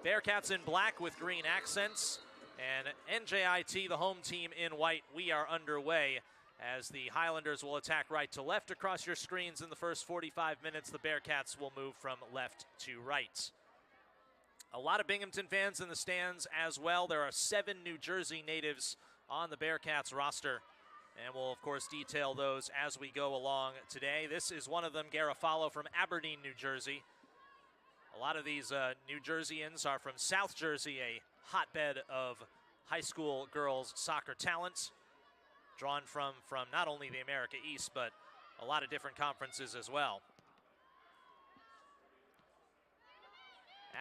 Bearcats in black with green accents, and NJIT, the home team, in white. We are underway as the Highlanders will attack right to left across your screens in the first 45 minutes. The Bearcats will move from left to right. A lot of Binghamton fans in the stands as well. There are 7 New Jersey natives on the Bearcats roster, and we'll, of course, detail those as we go along today. This is one of them, Garofalo from Aberdeen, New Jersey. A lot of these New Jerseyans are from South Jersey, a hotbed of high school girls soccer talent, drawn from not only the America East, but a lot of different conferences as well.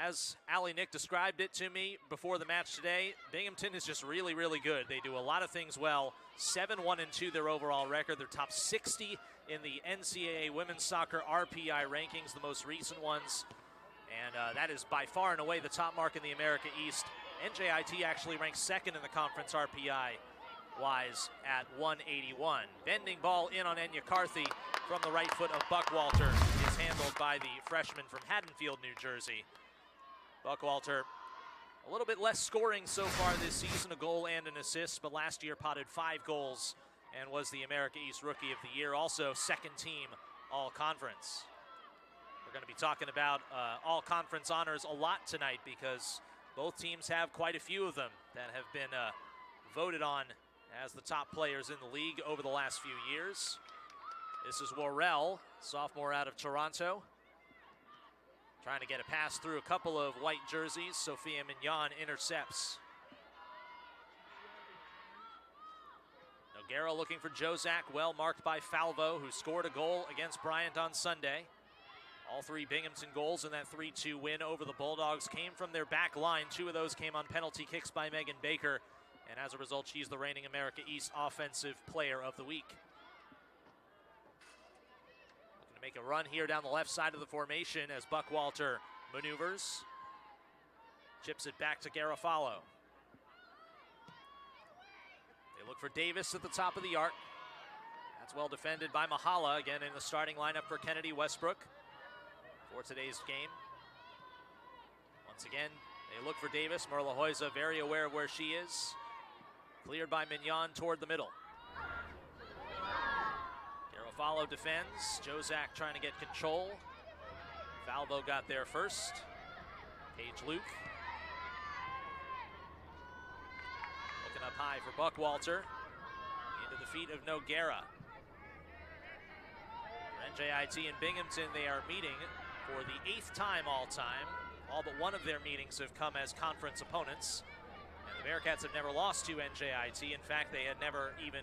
As Allie Nick described it to me before the match today, Binghamton is just really, really good. They do a lot of things well. 7-1-2 their overall record. They're top 60 in the NCAA women's soccer RPI rankings, the most recent ones. And that is by far and away the top mark in the America East. NJIT actually ranks second in the conference RPI-wise at 181. Bending ball in on Enya Carthy from the right foot of Buckwalter is handled by the freshman from Haddonfield, New Jersey. Buckwalter, a little bit less scoring so far this season, a goal and an assist, but last year potted 5 goals and was the America East Rookie of the Year, also second team All-Conference. We're going to be talking about All-Conference honors a lot tonight because both teams have quite a few of them that have been voted on as the top players in the league over the last few years. This is Worrell, sophomore out of Toronto, trying to get a pass through a couple of white jerseys. Sophia Mignon intercepts. Noguera looking for Jozak, well marked by Falvo, who scored a goal against Bryant on Sunday. All 3 Binghamton goals in that 3-2 win over the Bulldogs came from their back line. 2 of those came on penalty kicks by Megan Baker, and as a result, she's the reigning America East Offensive Player of the Week. Looking to make a run here down the left side of the formation as Buckwalter maneuvers. Chips it back to Garofalo. They look for Davis at the top of the arc. That's well defended by Mahala, again in the starting lineup for Kennedy Westbrook for today's game. Once again, they look for Davis. Merla Hoyza very aware of where she is. Cleared by Mignon toward the middle. Garofalo defends. Jozak trying to get control. Falvo got there first. Paige Luke. Looking up high for Buckwalter. Into the feet of Noguera. For NJIT and Binghamton, they are meeting for the 8th time all-time. All but one of their meetings have come as conference opponents. And the Bearcats have never lost to NJIT. In fact, they had never even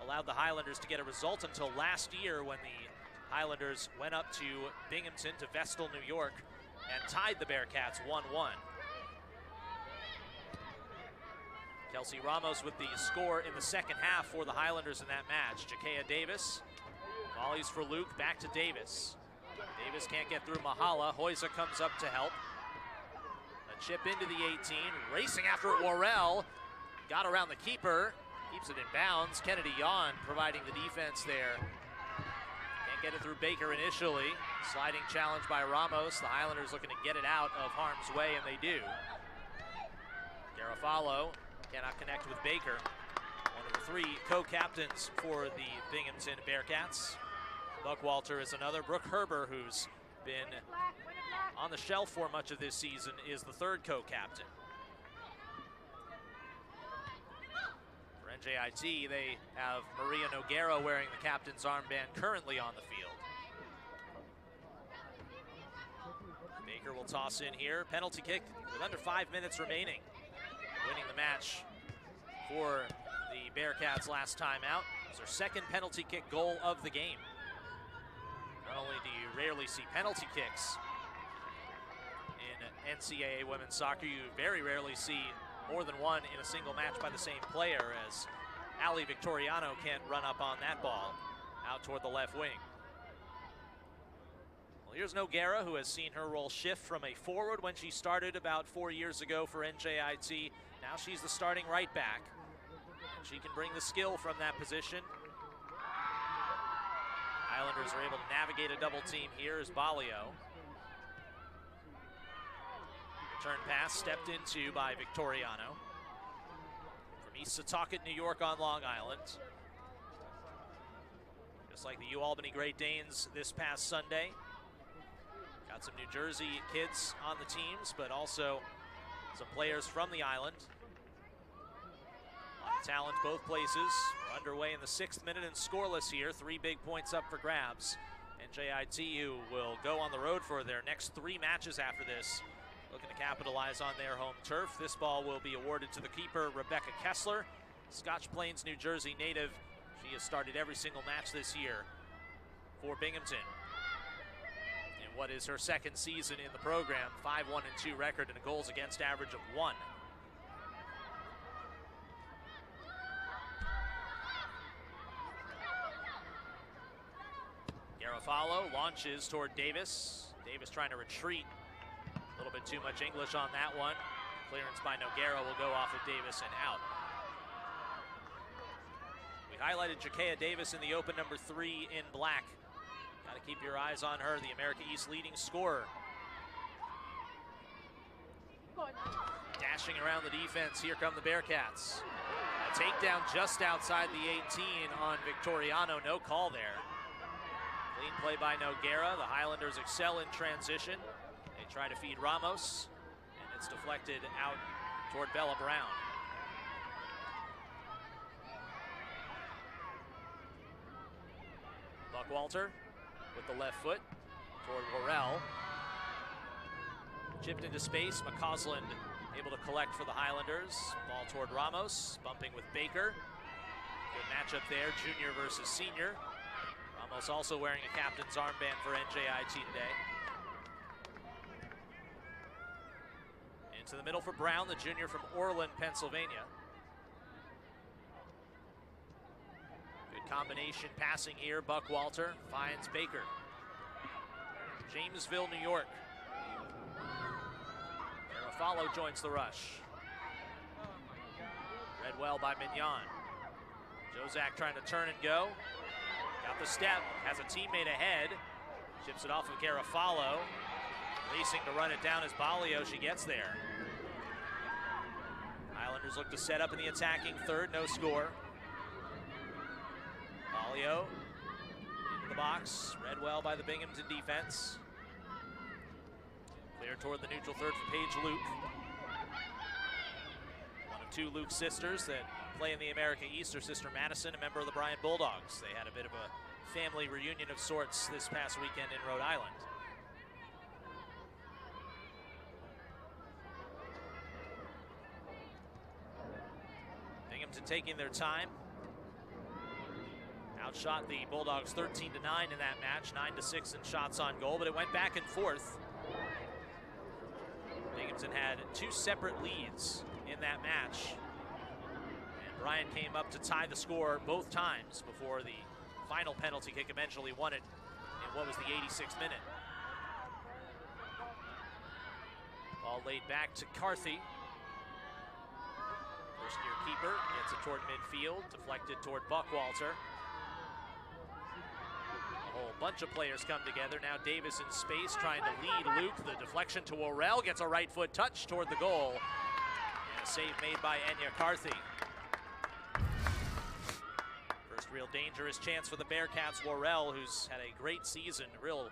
allowed the Highlanders to get a result until last year when the Highlanders went up to Binghamton, to Vestal, New York, and tied the Bearcats 1-1. Kelsey Ramos with the score in the second half for the Highlanders in that match. Jakea Davis volleys for Luke, back to Davis. Davis can't get through Mahala. Hoyza comes up to help. A chip into the 18, racing after it, Worrell. Got around the keeper, keeps it in bounds. Kennedy Yon providing the defense there. Can't get it through Baker initially. Sliding challenge by Ramos. The Highlanders looking to get it out of harm's way, and they do. Garofalo cannot connect with Baker. One of the 3 co-captains for the Binghamton Bearcats. Buckwalter is another. Brooke Herber, who's been on the shelf for much of this season, is the 3rd co-captain. For NJIT, they have Maria Noguera wearing the captain's armband currently on the field. Baker will toss in here. Penalty kick with under 5 minutes remaining. Winning the match for the Bearcats last time out. It was their 2nd penalty kick goal of the game. Not only do you rarely see penalty kicks in NCAA women's soccer, you very rarely see more than one in a single match by the same player, as Ali Victoriano can't run up on that ball out toward the left wing. Well, here's Noguera, who has seen her role shift from a forward when she started about 4 years ago for NJIT. Now she's the starting right back. And she can bring the skill from that position. Highlanders are able to navigate a double team here as Balio. Return pass stepped into by Victoriano. From East Setauket, New York on Long Island. Just like the U-Albany Great Danes this past Sunday. Got some New Jersey kids on the teams, but also some players from the island. A lot of talent both places. We're underway in the 6th minute and scoreless here. 3 big points up for grabs. NJIT, who will go on the road for their next 3 matches after this, looking to capitalize on their home turf. This ball will be awarded to the keeper, Rebecca Kessler, Scotch Plains, New Jersey native. She has started every single match this year for Binghamton. In what is her 2nd season in the program, 5-1-2 record and a goals against average of 1. Garofalo launches toward Davis. Davis trying to retreat. A little bit too much English on that one. Clearance by Noguera will go off of Davis and out. We highlighted Jakea Davis in the open, number 3 in black. Got to keep your eyes on her, the America East leading scorer. Dashing around the defense, here come the Bearcats. A takedown just outside the 18 on Victoriano, no call there. Clean play by Noguera. The Highlanders excel in transition. They try to feed Ramos, and it's deflected out toward Bella Brown. Buckwalter with the left foot toward Worrell. Chipped into space. McCausland able to collect for the Highlanders. Ball toward Ramos, bumping with Baker. Good matchup there, junior versus senior. Ramos also wearing a captain's armband for NJIT today. Into the middle for Brown, the junior from Orland, Pennsylvania. Good combination passing here. Buckwalter finds Baker. Jamesville, New York. Garofalo joins the rush. Read well by Mignon. Jozak trying to turn and go. Got the step, has a teammate ahead. Chips it off of Garofalo. Racing to run it down as Balio, she gets there. Islanders look to set up in the attacking third, no score. Balio into the box, read well by the Binghamton defense. Clear toward the neutral third for Paige Luke. One of 2 Luke sisters that play in the America East. Her sister Madison, a member of the Bryant Bulldogs. They had a bit of a family reunion of sorts this past weekend in Rhode Island. Binghamton taking their time. Outshot the Bulldogs 13-9 in that match, 9-6 in shots on goal, but it went back and forth. Binghamton had 2 separate leads in that match. And Bryant came up to tie the score both times before the final penalty kick eventually won it in what was the 86th minute. Ball laid back to Carthy. First-year keeper gets it toward midfield, deflected toward Buckwalter. A whole bunch of players come together. Now Davis in space trying to lead Luke. The deflection to Worrell, gets a right foot touch toward the goal. And a save made by Enya Carthy. First real dangerous chance for the Bearcats. Worrell, who's had a great season, real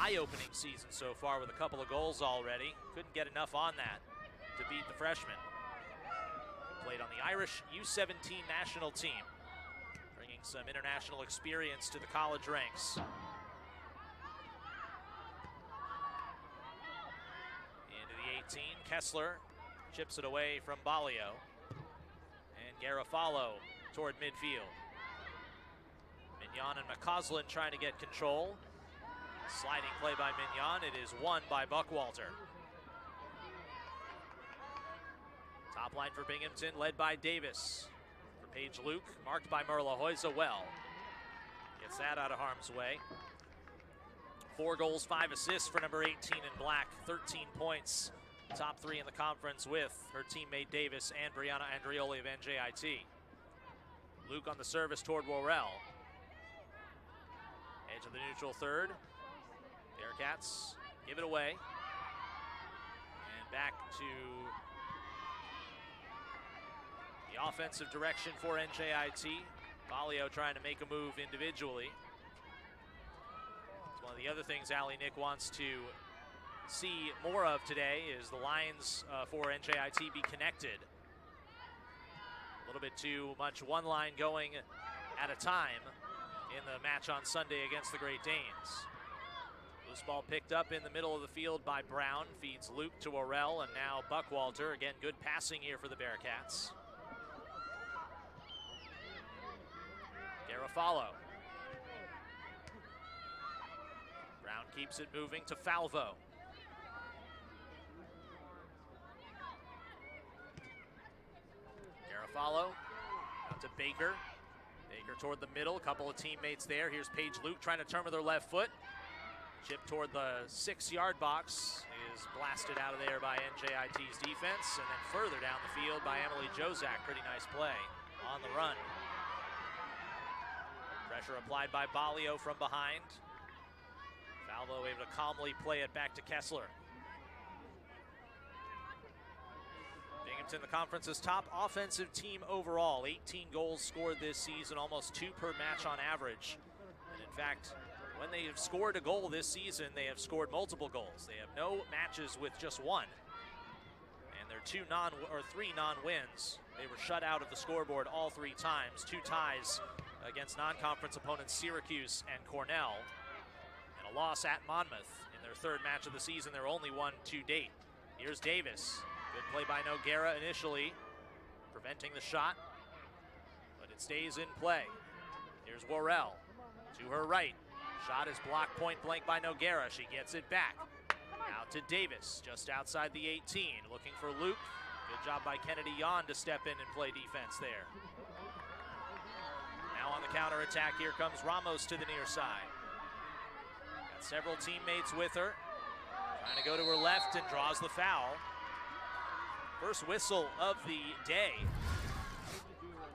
eye-opening season so far with a couple of goals already. Couldn't get enough on that to beat the freshman. Played on the Irish U17 national team, bringing some international experience to the college ranks. Into the 18, Kessler chips it away from Balio. And Garofalo toward midfield. Mignon and McCausland trying to get control. Sliding play by Mignon, it is won by Buckwalter. Top line for Binghamton, led by Davis. For Paige Luke, marked by Merla Hoyza well. Gets that out of harm's way. 4 goals, 5 assists for number 18 in black. 13 points, top 3 in the conference with her teammate Davis and Brianna Andrioli of NJIT. Luke on the service toward Worrell. Edge of the neutral third. Bearcats give it away. And back to the offensive direction for NJIT. Balio trying to make a move individually. It's one of the other things Allie Nick wants to see more of today is the lines for NJIT be connected. A little bit too much one line going at a time in the match on Sunday against the Great Danes. Loose ball picked up in the middle of the field by Brown, feeds Luke to Orell, and now Buckwalter. Again, good passing here for the Bearcats. Garofalo. Brown keeps it moving to Falvo. Garofalo out to Baker. Baker toward the middle, a couple of teammates there. Here's Paige Luke trying to turn with her left foot. Chip toward the 6-yard box is blasted out of there by NJIT's defense, and then further down the field by Emily Jozak. Pretty nice play on the run. Pressure applied by Balio from behind. Falvo able to calmly play it back to Kessler. Binghamton, the conference's top offensive team overall. 18 goals scored this season, almost 2 per match on average. And in fact, when they have scored a goal this season, they have scored multiple goals. They have no matches with just one. And their 3 non-wins. They were shut out of the scoreboard all 3 times. 2 ties against non-conference opponents Syracuse and Cornell. And a loss at Monmouth in their 3rd match of the season. Their only one to date. Here's Davis. Good play by Noguera initially, preventing the shot, but it stays in play. Here's Worrell to her right. Shot is blocked point blank by Noguera. She gets it back. Out to Davis, just outside the 18, looking for Luke. Good job by Kennedy Yon to step in and play defense there. Now on the counterattack, here comes Ramos to the near side. Got several teammates with her. Trying to go to her left and draws the foul. First whistle of the day.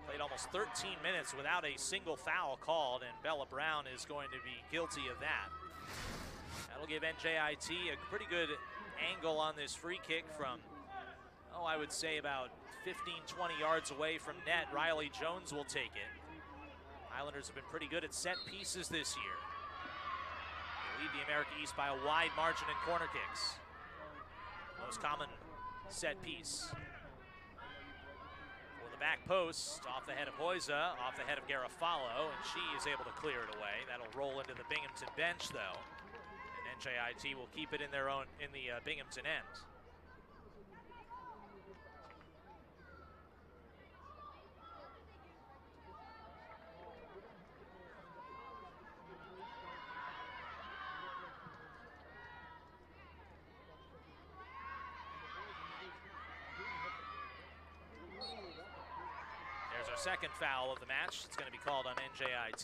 Played almost 13 minutes without a single foul called, and Bella Brown is going to be guilty of that. That'll give NJIT a pretty good angle on this free kick from, I would say about 15, 20 yards away from net. Riley Jones will take it. Highlanders have been pretty good at set pieces this year. They lead the America East by a wide margin in corner kicks. Most common set piece. For the back post, off the head of Hoyza, off the head of Garofalo, and she is able to clear it away. That'll roll into the Binghamton bench though. And NJIT will keep it in their own, in the Binghamton end. Second foul of the match. It's going to be called on NJIT.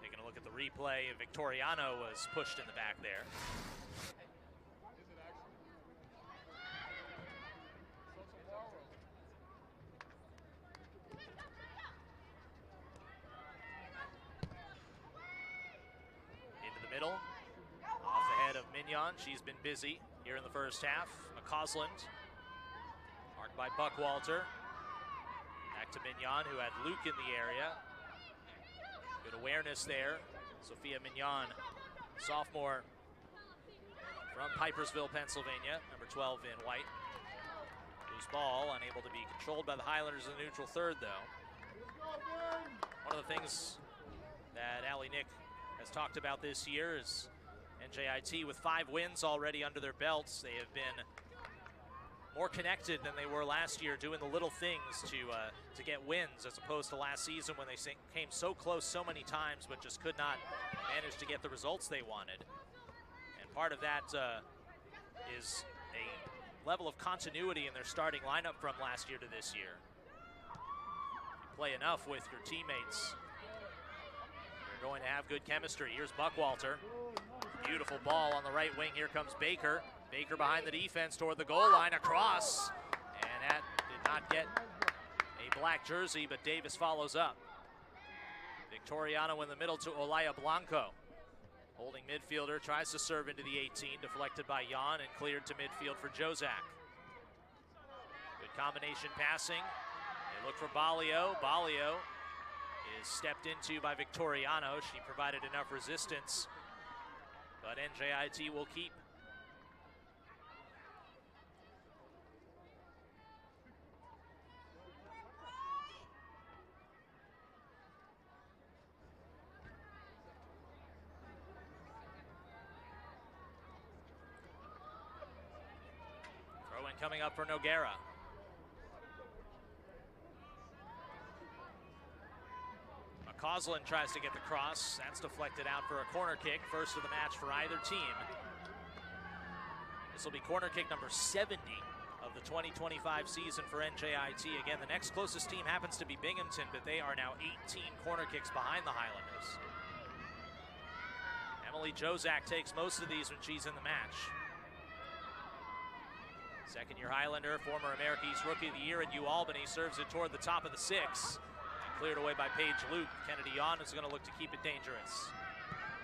Taking a look at the replay, Victoriano was pushed in the back there. Into the middle, off the head of Mignon. She's been busy here in the first half. McCausland, marked by Buckwalter. Back to Mignon, who had Luke in the area. Good awareness there. Sophia Mignon, sophomore from Pipersville, Pennsylvania, number 12 in white. Loose ball, unable to be controlled by the Highlanders in the neutral third, though. One of the things that Allie Nick has talked about this year is NJIT with 5 wins already under their belts. They have been more connected than they were last year, doing the little things to get wins, as opposed to last season when they came so close so many times but just could not manage to get the results they wanted. And part of that is a level of continuity in their starting lineup from last year to this year. You play enough with your teammates, you're going to have good chemistry. Here's Buckwalter. Beautiful ball on the right wing. Here comes Baker. Baker behind the defense toward the goal line, across. And that did not get a black jersey, but Davis follows up. Victoriano in the middle to Olaya Blanco. Holding midfielder, tries to serve into the 18, deflected by Jan and cleared to midfield for Jozak. Good combination passing. They look for Balio. Balio is stepped into by Victoriano. She provided enough resistance, but NJIT will keep. Throw-in coming up for Noguera. Coslin tries to get the cross. That's deflected out for a corner kick. First of the match for either team. This will be corner kick number 70 of the 2025 season for NJIT. Again, the next closest team happens to be Binghamton, but they are now 18 corner kicks behind the Highlanders. Emily Jozak takes most of these when she's in the match. Second-year Highlander, former America East Rookie of the Year at UAlbany, serves it toward the top of the 6. Cleared away by Paige Luke. Kennedy Jan is going to look to keep it dangerous.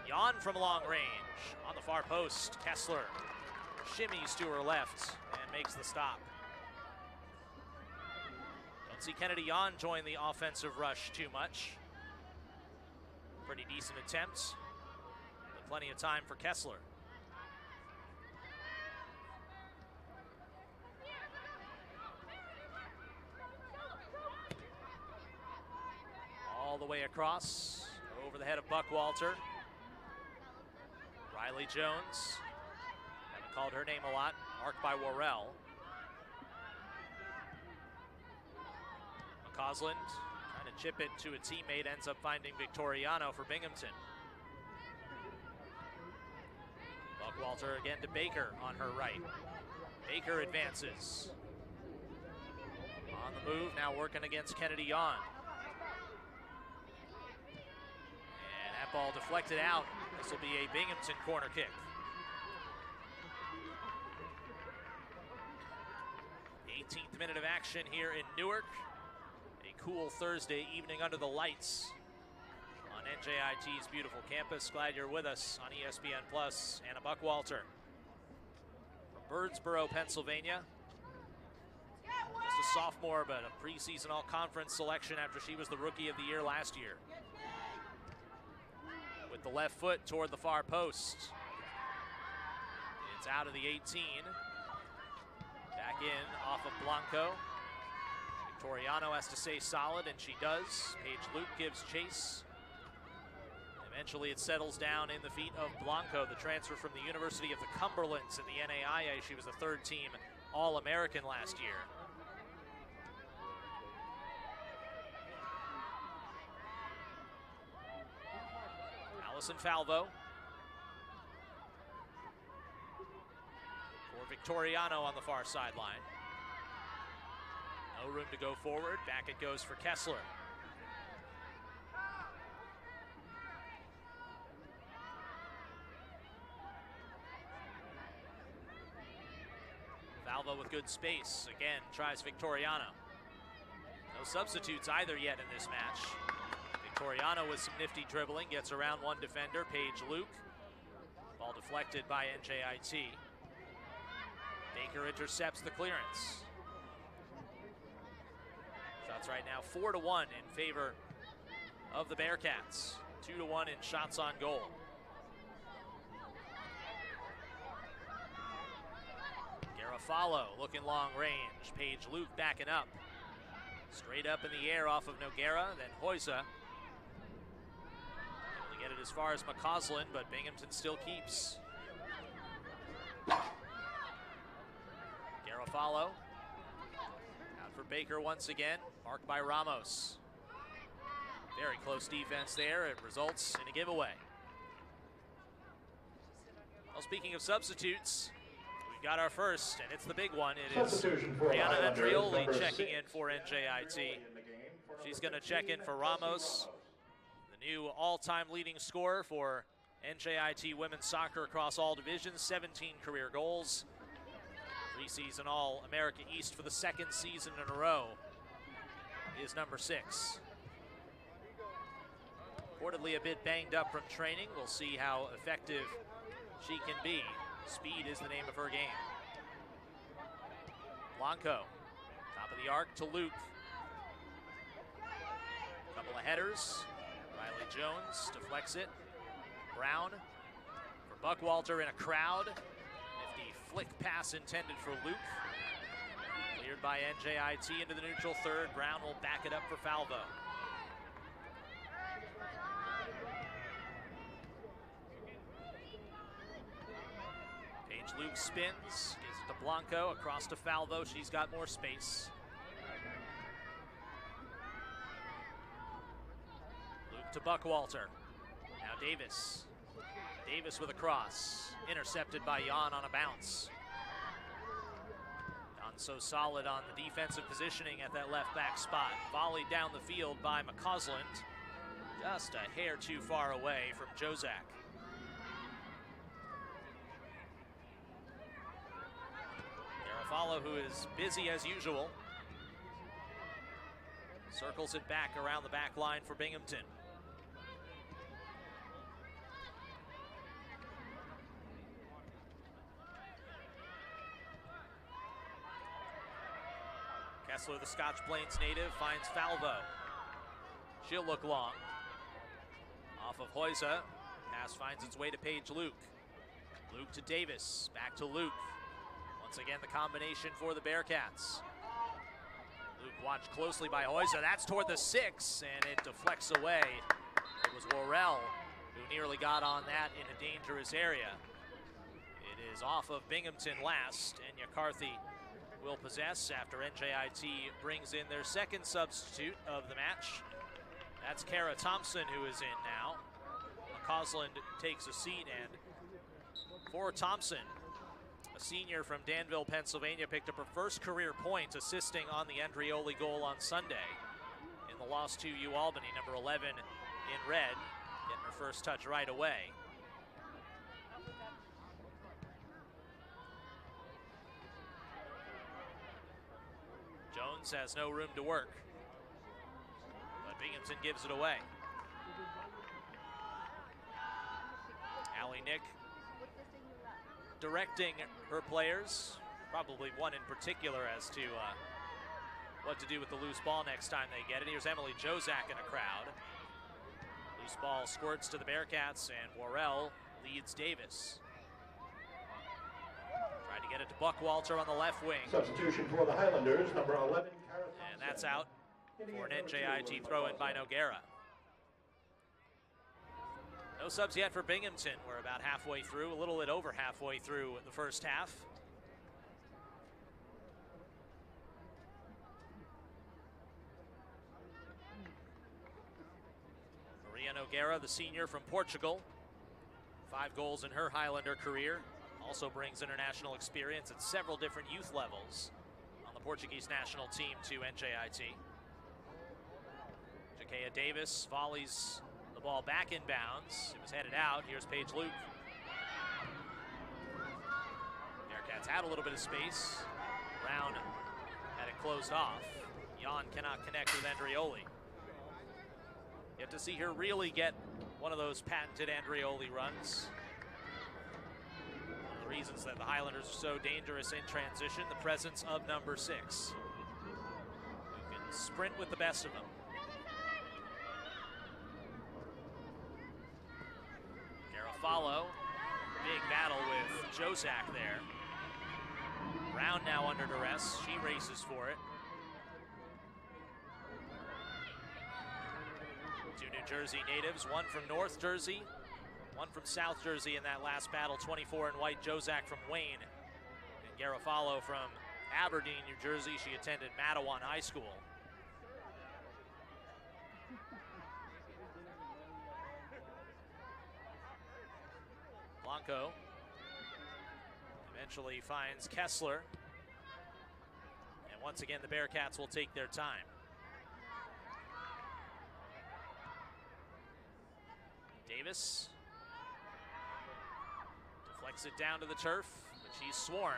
Jan from long range. On the far post, Kessler shimmies to her left and makes the stop. Don't see Kennedy Jan join the offensive rush too much. Pretty decent attempt, but plenty of time for Kessler. All the way across, over the head of Buckwalter. Riley Jones, haven't called her name a lot, marked by Worrell. McCausland trying to chip it to a teammate, ends up finding Victoriano for Binghamton. Buckwalter again to Baker on her right. Baker advances. On the move, now working against Kennedy Jan. Ball deflected out. This will be a Binghamton corner kick. 18th minute of action here in Newark. A cool Thursday evening under the lights on NJIT's beautiful campus. Glad you're with us on ESPN Plus. Anna Buckwalter from Birdsboro, Pennsylvania. Just a sophomore, but a preseason all-conference selection after she was the Rookie of the Year last year. With the left foot toward the far post. It's out of the 18. Back in off of Blanco. Victoriano has to stay solid, and she does. Paige Luke gives chase. Eventually it settles down in the feet of Blanco, the transfer from the University of the Cumberlands in the NAIA. She was the third-team All-American last year. Allison Falvo for Victoriano on the far sideline. No room to go forward. Back it goes for Kessler. Falvo with good space. Again, tries Victoriano. No substitutes either yet in this match. Victoriano with some nifty dribbling, gets around one defender, Paige Luke. Ball deflected by NJIT. Baker intercepts the clearance. Shots right now 4-1 in favor of the Bearcats. 2-1 in shots on goal. Garofalo looking long range. Paige Luke backing up. Straight up in the air off of Noguera, then Hoysa. Get it as far as McCausland, but Binghamton still keeps. Garofalo out for Baker once again, marked by Ramos. Very close defense there. It results in a giveaway. Well, speaking of substitutes, we've got our first, and it's the big one. It is Brianna Andrioli checking in for NJIT. She's going to check in for Ramos. New all-time leading scorer for NJIT women's soccer across all divisions, 17 career goals. Preseason All-America East for the second season in a row is number 6. Reportedly a bit banged up from training. We'll see how effective she can be. Speed is the name of her game. Blanco, top of the arc to Luke. Couple of headers. Riley Jones deflects it. Brown for Buckwalter in a crowd. Nifty flick pass intended for Luke. Cleared by NJIT into the neutral third. Brown will back it up for Falvo. Luke spins, gives it to Blanco, across to Falvo. She's got more space. Luke to Buckwalter. Now Davis. Davis with a cross. Intercepted by Jan on a bounce. Jan so solid on the defensive positioning at that left back spot. Volleyed down the field by McCausland. Just a hair too far away from Jozak. Follow, who is busy as usual, circles it back around the back line for Binghamton. Kessler, the Scotch Plains native, finds Falvo. She'll look long. Off of Hoysa. Pass finds its way to Paige Luke. Luke to Davis. Back to Luke. Once again, the combination for the Bearcats. Luke watched closely by Hoysa. That's toward the 6, and it deflects away. It was Worrell who nearly got on that in a dangerous area. It is off of Binghamton last, and McCarthy will possess after NJIT brings in their second substitute of the match. That's Kara Thompson, who is in now. McCausland takes a seat, and for Thompson, a senior from Danville, Pennsylvania, picked up her first career point, assisting on the Andrioli goal on Sunday in the loss to UAlbany. Number 11 in red, getting her first touch right away. Jones has no room to work, but Binghamton gives it away. Allie Nick directing her players, probably one in particular, as to what to do with the loose ball next time they get it. Here's Emily Jozak in a crowd. Loose ball squirts to the Bearcats, and Worrell leads Davis. Tried to get it to Buckwalter on the left wing. Substitution for the Highlanders, number 11. And that's out for an NJIT throw-in by Noguera. No subs yet for Binghamton. We're about halfway through, a little bit over halfway through the first half. Maria Noguera, the senior from Portugal. 5 goals in her Highlander career. Also brings international experience at several different youth levels on the Portuguese national team to NJIT. Jakea Davis volleys the ball back in bounds. It was headed out. Here's Paige Luke. Bearcats had a little bit of space. Brown had it closed off. Jan cannot connect with Andrioli. You have to see her really get one of those patented Andrioli runs. One of the reasons that the Highlanders are so dangerous in transition, the presence of number 6, who can sprint with the best of them. Follow. Big battle with Jozak there. Brown now under duress. She races for it. 2 New Jersey natives, one from North Jersey, one from South Jersey in that last battle. 24 in white, Jozak from Wayne. And Garofalo from Aberdeen, New Jersey. She attended Matawan High School. Blanco eventually finds Kessler. And once again, the Bearcats will take their time. Davis deflects it down to the turf, but she's swarmed.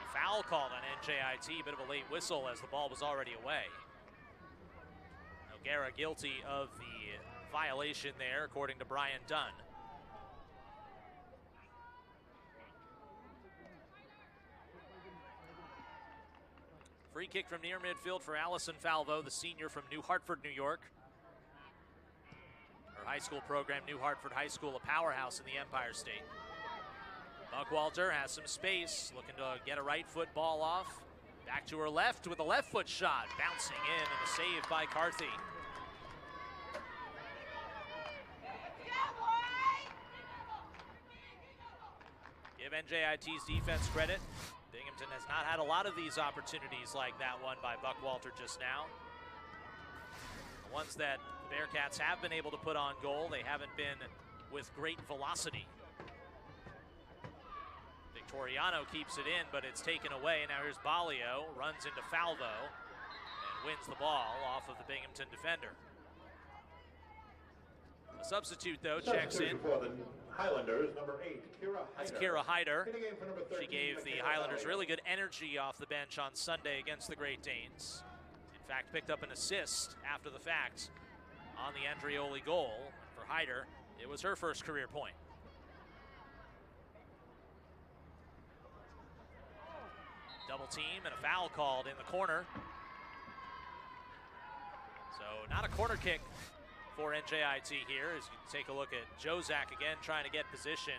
A foul called on NJIT, bit of a late whistle as the ball was already away. Noguera guilty of the violation there, according to Brian Dunn. Free kick from near midfield for Allison Falvo, the senior from New Hartford, New York. Her high school program, New Hartford High School, a powerhouse in the Empire State. Buckwalter has some space, looking to get a right foot ball off. Back to her left with a left foot shot, bouncing in and a save by Carthy. Give NJIT's defense credit. Binghamton has not had a lot of these opportunities like that one by Buckwalter just now. The ones that the Bearcats have been able to put on goal, they haven't been with great velocity. Victoriano keeps it in, but it's taken away. Now here's Balio, runs into Falvo, and wins the ball off of the Binghamton defender. The substitute, though, checks in. For the Highlanders, number 8, Kira Hyder. That's Kira Hyder. For number 13, She gave the Highlanders really good energy off the bench on Sunday against the Great Danes. In fact, picked up an assist after the fact on the Andreoli goal. For Hyder, it was her first career point. Double team and a foul called in the corner. So not a corner kick for NJIT here, as you take a look at Jozak again trying to get position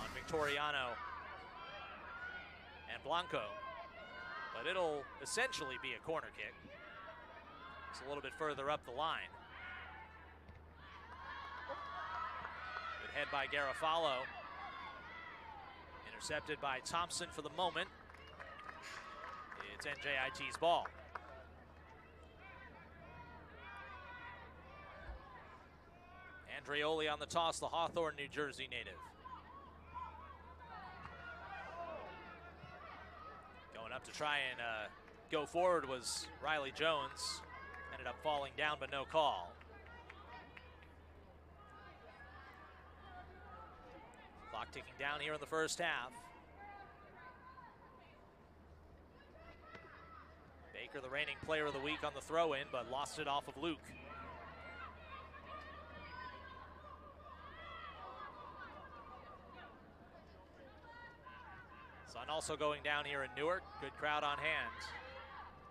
on Victoriano and Blanco. But it'll essentially be a corner kick. It's a little bit further up the line. Good head by Garofalo. Intercepted by Thompson for the moment. It's NJIT's ball. Andreoli on the toss, the Hawthorne, New Jersey native. Going up to try and go forward was Riley Jones. Ended up falling down, but no call. Clock ticking down here in the first half. Baker, the reigning player of the week on the throw-in, but lost it off of Luke. Sun also going down here in Newark. Good crowd on hand.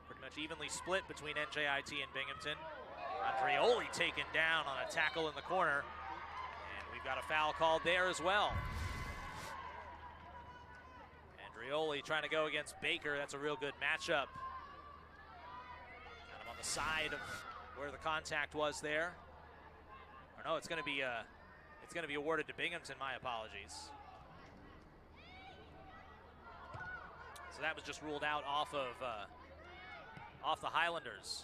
Pretty much evenly split between NJIT and Binghamton. Andreoli taken down on a tackle in the corner. And we've got a foul called there as well. Andreoli trying to go against Baker. That's a real good matchup. Kind of on the side of where the contact was there. Or no, it's going to be awarded to Binghamton. My apologies. So that was just ruled out off the Highlanders.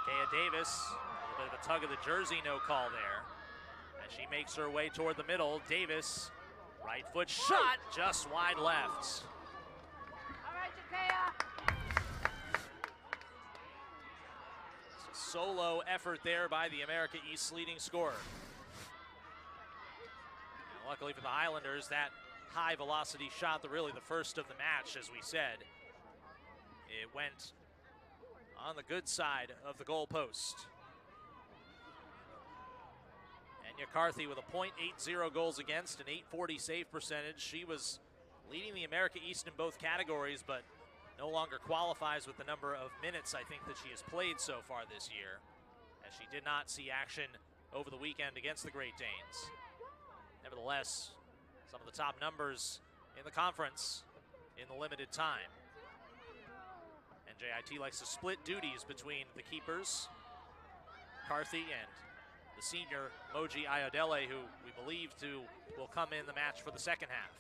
Takea Davis, a little bit of a tug of the jersey, no call there. As she makes her way toward the middle, Davis, right foot shot, just wide left. All right, Takea. It's a solo effort there by the America East's leading scorer. Luckily for the Highlanders, that high velocity shot, really the first of the match, as we said, it went on the good side of the goal post. Enya Carthy with a .80 goals against, an .840 save percentage. She was leading the America East in both categories, but no longer qualifies with the number of minutes I think that she has played so far this year, as she did not see action over the weekend against the Great Danes. Nevertheless, some of the top numbers in the conference in the limited time. NJIT likes to split duties between the keepers, Carthy, and the senior Moji Ayodele, who we believe will come in the match for the second half.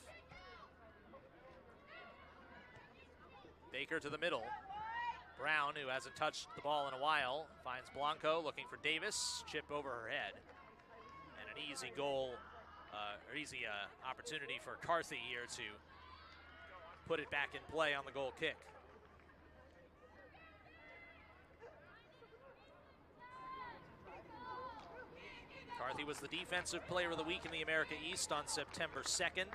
Baker to the middle. Brown, who hasn't touched the ball in a while, finds Blanco looking for Davis. Chip over her head. And an easy goal. Easy opportunity for Carthy here to put it back in play on the goal kick. Carthy was the defensive player of the week in the America East on September 2nd.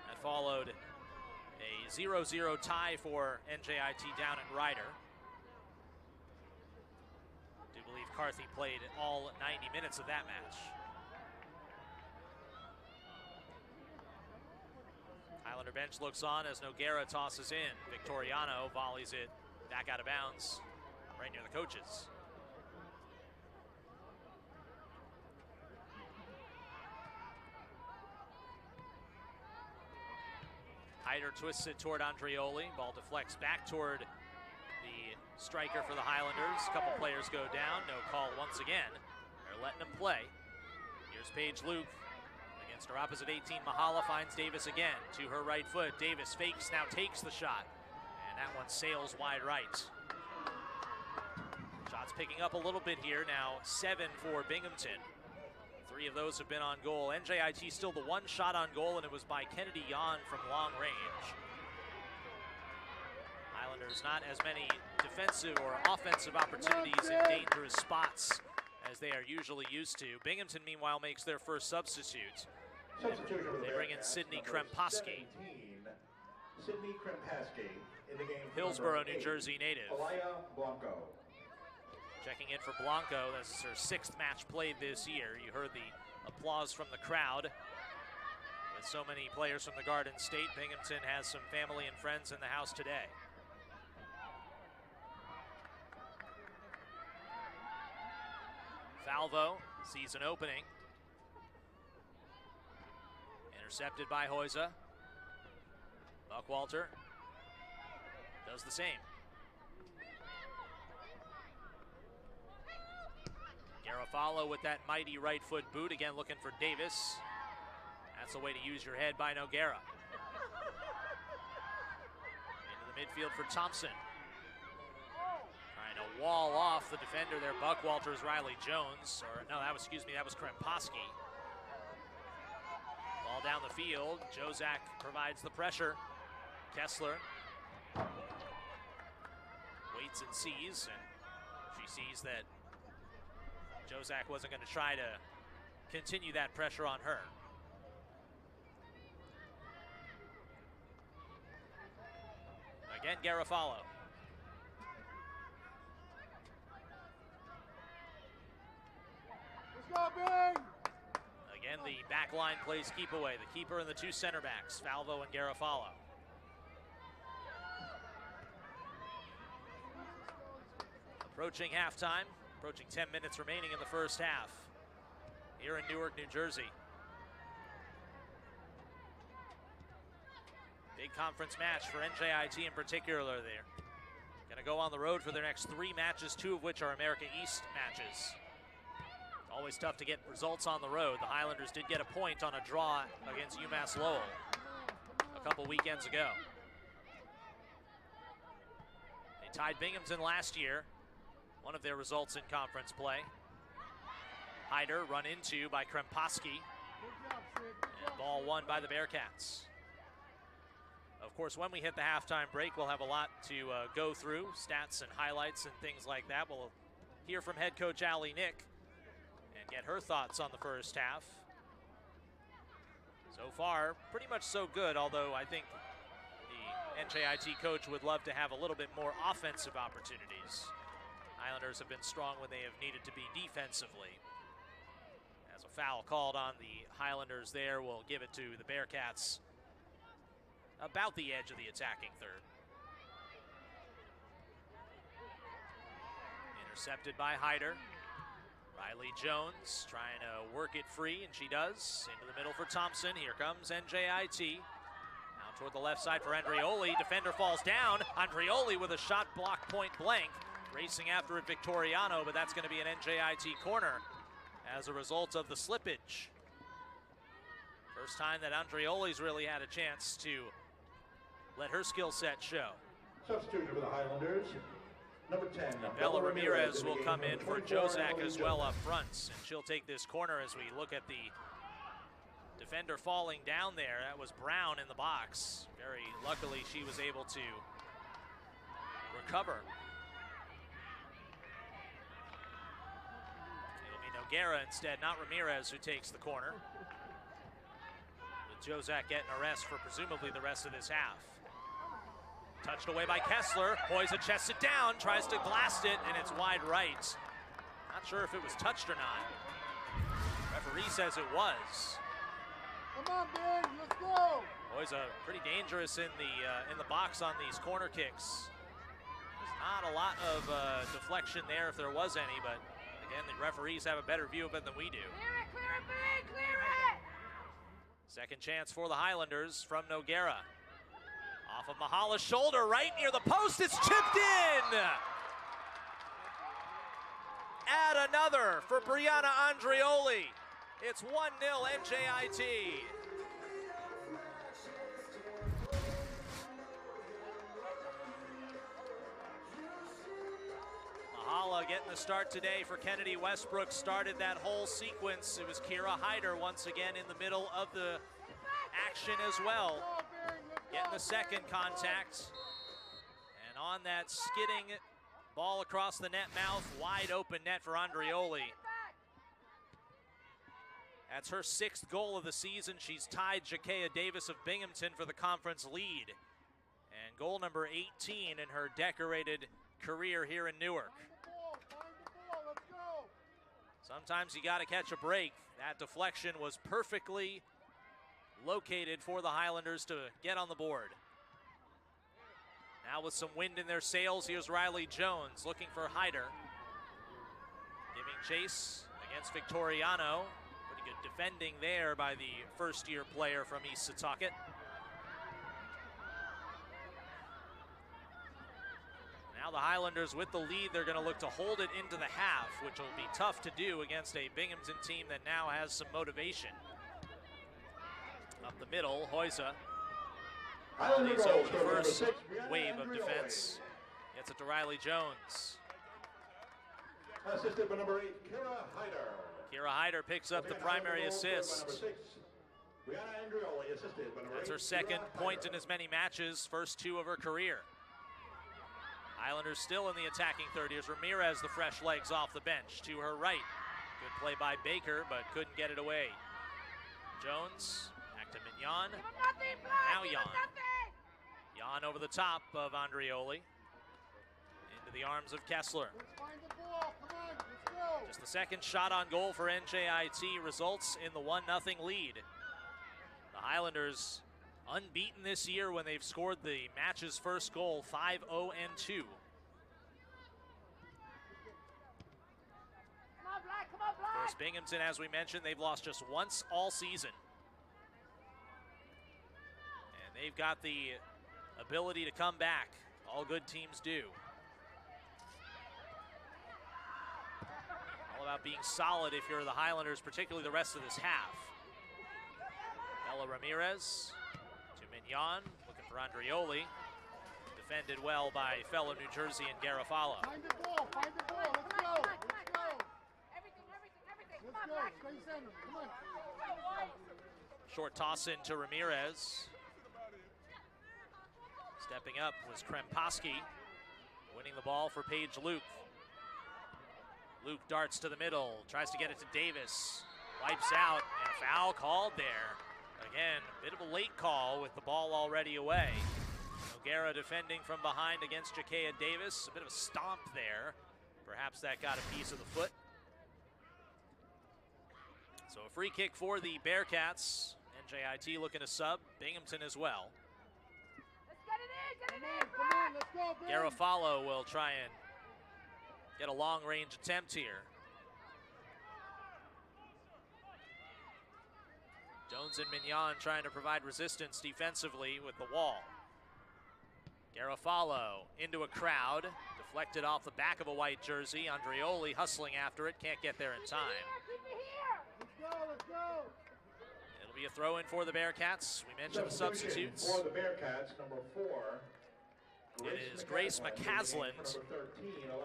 That followed a 0-0 tie for NJIT down at Ryder. I do believe Carthy played all 90 minutes of that match. Highlander bench looks on as Noguera tosses in. Victoriano volleys it back out of bounds, right near the coaches. Hyder twists it toward Andreoli. Ball deflects back toward the striker for the Highlanders. A couple players go down. No call once again. They're letting them play. Here's Paige Luke against her opposite 18. Mahala finds Davis again to her right foot. Davis fakes, now takes the shot. And that one sails wide right. Shots picking up a little bit here. Now 7 for Binghamton. 3 of those have been on goal. NJIT still the one shot on goal, and it was by Kennedy Yan from long range. Highlanders not as many defensive or offensive opportunities in dangerous spots as they are usually used to. Binghamton, meanwhile, makes their first substitute. They bring in Sydney Krempaski. Sydney Krempaski in the game. Hillsborough, New Jersey native. Alaya Blanco. Checking in for Blanco. This is her 6th match played this year. You heard the applause from the crowd. With so many players from the Garden State, Binghamton has some family and friends in the house today. Falvo sees an opening. Intercepted by Hoyza. Buckwalter does the same. Garofalo with that mighty right foot boot, again looking for Davis. That's a way to use your head by Noguera. Into the midfield for Thompson. Trying to wall off the defender there, Buckwalter's Riley Jones. Or no, that was Krempaski. Ball down the field. Jozak provides the pressure. Kessler waits and sees, and she sees that Jozak wasn't going to try to continue that pressure on her. Again, Garofalo. Let's go, Bing! Again, the back line plays keep away. The keeper and the 2 center backs, Falvo and Garofalo. Approaching halftime. Approaching 10 minutes remaining in the first half here in Newark, New Jersey. Big conference match for NJIT in particular there. Going to go on the road for their next 3 matches, 2 of which are America East matches. Always tough to get results on the road. The Highlanders did get a point on a draw against UMass Lowell a couple weekends ago. They tied Binghamton last year. One of their results in conference play. Hyder run into by Krempaski. And ball won by the Bearcats. Of course, when we hit the halftime break, we'll have a lot to go through, stats and highlights and things like that. We'll hear from head coach Allie Nick and get her thoughts on the first half. So far, pretty much so good, although I think the NJIT coach would love to have a little bit more offensive opportunities. Highlanders have been strong when they have needed to be defensively. As a foul called on the Highlanders there, we'll give it to the Bearcats about the edge of the attacking third. Intercepted by Hyder. Riley Jones trying to work it free, and she does. Into the middle for Thompson. Here comes NJIT. Now toward the left side for Andreoli. Defender falls down. Andreoli with a shot blocked point blank. Racing after it, Victoriano, but that's going to be an NJIT corner as a result of the slippage. First time that Andreoli's really had a chance to let her skill set show. Substitution for the Highlanders, number 10. Bella Ramirez will come in for Jozak as well up front, and she'll take this corner as we look at the defender falling down there. That was Brown in the box. Very luckily she was able to recover. Noguera instead, not Ramirez, who takes the corner. With Jozak getting a rest for presumably the rest of this half. Touched away by Kessler. Hoysa chests it down, tries to blast it, and it's wide right. Not sure if it was touched or not. Referee says it was. Come on, Big, let's go. Hoysa pretty dangerous in the box on these corner kicks. There's not a lot of deflection there if there was any, but again, the referees have a better view of it than we do. Clear it, Big, clear it! Second chance for the Highlanders from Noguera. Off of Mahala's shoulder, right near the post, it's chipped in! Add another for Brianna Andreoli. It's 1-0 NJIT. Mahala getting the start today for Kennedy Westbrook. Started that whole sequence. It was Kira Hyder once again in the middle of the action as well. Getting the second contact. And on that skidding ball across the net mouth, wide open net for Andreoli. That's her 6th goal of the season. She's tied Jakea Davis of Binghamton for the conference lead. And goal number 18 in her decorated career here in Newark. Sometimes you got to catch a break. That deflection was perfectly located for the Highlanders to get on the board. Now with some wind in their sails, here's Riley Jones looking for Hyder. Giving chase against Victoriano. Pretty good defending there by the first-year player from East Setauket. Now the Highlanders with the lead, they're going to look to hold it into the half, which will be tough to do against a Binghamton team that now has some motivation. Up the middle, Hoysa. Leads over the first wave of defense. Gets it to Riley Jones. Assisted by number 8, Kira Hyder. Kira Hyder picks up the primary assist. That's her second point in as many matches, first 2 of her career. Islanders still in the attacking third. Here's Ramirez, the fresh legs off the bench to her right. Good play by Baker, but couldn't get it away. Jones, back to Mignon. Now Jan. Jan over the top of Andreoli. Into the arms of Kessler. Just the second shot on goal for NJIT results in the 1-0 lead. The Highlanders unbeaten this year when they've scored the match's first goal, 5-0-2. Of course, Binghamton, as we mentioned, they've lost just once all season. And they've got the ability to come back. All good teams do. All about being solid if you're the Highlanders, particularly the rest of this half. Bella Ramirez to Mignon, looking for Andreoli. Defended well by fellow New Jersey and Garofalo. Find the ball, let's go. Let's go. Let's go, stay center, come on. Short toss in to Ramirez. Stepping up was Krempowski, winning the ball for Paige Luke. Luke darts to the middle, tries to get it to Davis. Wipes out, and a foul called there. Again, a bit of a late call with the ball already away. Noguera defending from behind against Jakea Davis. A bit of a stomp there. Perhaps that got a piece of the foot. So a free kick for the Bearcats. NJIT looking to sub. Binghamton as well. Come on, let's go, Big. Garofalo will try and get a long-range attempt here. Jones and Mignon trying to provide resistance defensively with the wall. Garofalo into a crowd, deflected off the back of a white jersey. Andreoli hustling after it, can't get there in time. Let's go. It'll be a throw in for the Bearcats. We mentioned the substitutes. For the Bearcats, number 4. It is Grace McCasland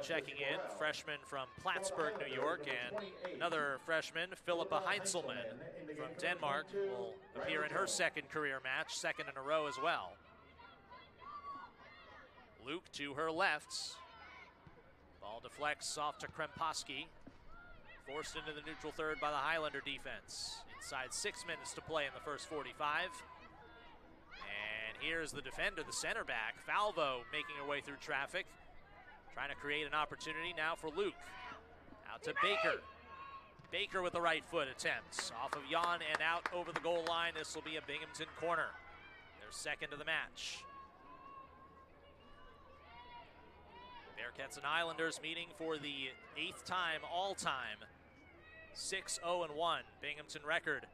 checking in, freshman from Plattsburgh, New York, and another freshman, Philippa Heinzelman from Denmark, will appear in her second career match, second in a row as well. Luke to her left. Ball deflects off to Krempowski. Forced into the neutral third by the Highlander defense. Inside 6 minutes to play in the first 45. And here's the defender, the center back, Falvo, making her way through traffic, trying to create an opportunity now for Luke. Out to Baker. Baker with the right foot attempts. Off of Jan and out over the goal line. This will be a Binghamton corner. Their second of the match. Bearcats and Islanders meeting for the 8th time all-time. 6-0-1 Binghamton record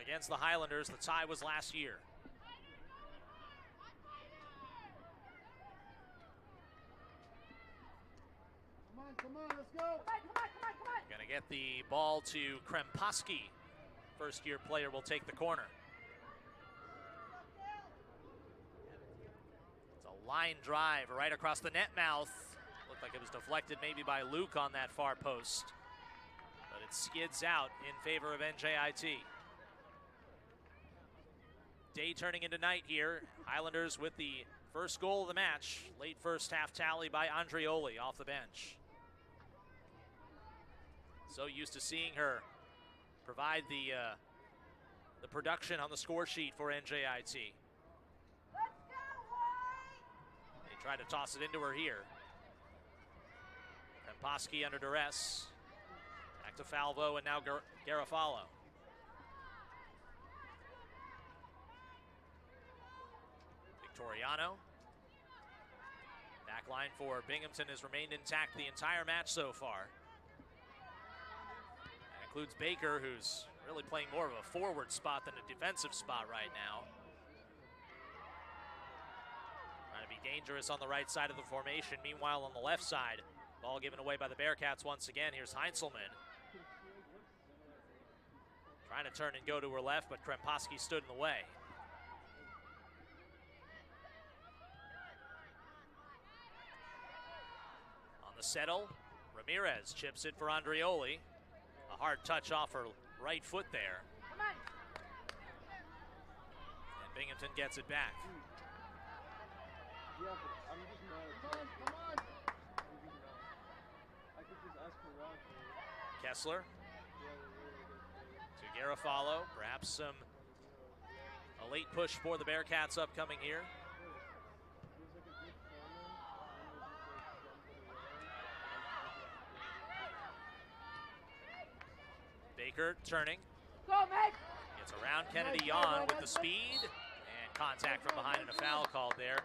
against the Highlanders. The tie was last year. Come on, let's go. Gonna get the ball to Krempowski. First-year player will take the corner. It's a line drive right across the net mouth. Looked like it was deflected maybe by Luke on that far post. But it skids out in favor of NJIT. Day turning into night here. Highlanders with the first goal of the match. Late first half tally by Andreoli off the bench. So used to seeing her provide the production on the score sheet for NJIT. They try to toss it into her here. Krempowski under duress. Back to Falvo and now Garofalo. Victoriano. Back line for Binghamton has remained intact the entire match so far. Includes Baker, who's really playing more of a forward spot than a defensive spot right now. Trying to be dangerous on the right side of the formation. Meanwhile, on the left side, ball given away by the Bearcats once again. Here's Heinzelman. Trying to turn and go to her left, but Krempowski stood in the way. On the settle, Ramirez chips it for Andreoli. A hard touch off her right foot there. And Binghamton gets it back. Yeah, but I'm just mad at Come on. I could just ask for that. Kessler to Garofalo. Perhaps a late push for the Bearcats upcoming here. Baker turning. Go, Meg! Gets around Kennedy Jan with the speed. And contact from behind and a foul called there.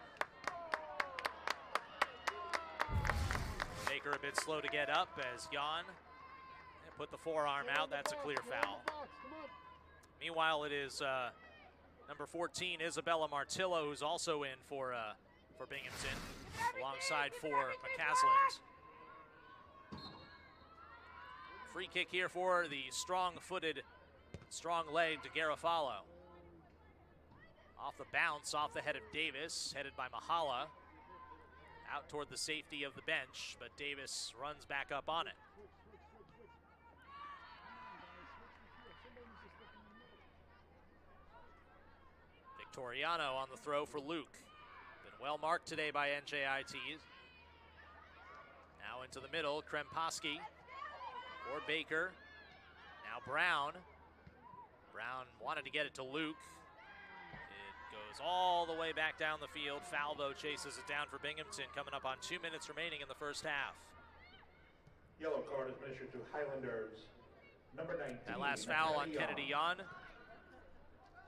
Baker a bit slow to get up as Jan put the forearm out. That's a clear foul. Meanwhile, it is number 14, Isabella Martillo, who's also in for Binghamton, alongside for McCaslin. Free kick here for the strong-footed, strong-legged Garofalo. Off the bounce, off the head of Davis, headed by Mahala. Out toward the safety of the bench, but Davis runs back up on it. Victoriano on the throw for Luke. Been well marked today by NJIT. Now into the middle, Krempowski. For Baker. Now Brown. Brown wanted to get it to Luke. It goes all the way back down the field. Falvo chases it down for Binghamton, coming up on 2 minutes remaining in the first half. Yellow card is measured to Highlanders. Number 19. That last foul on Kennedy Jan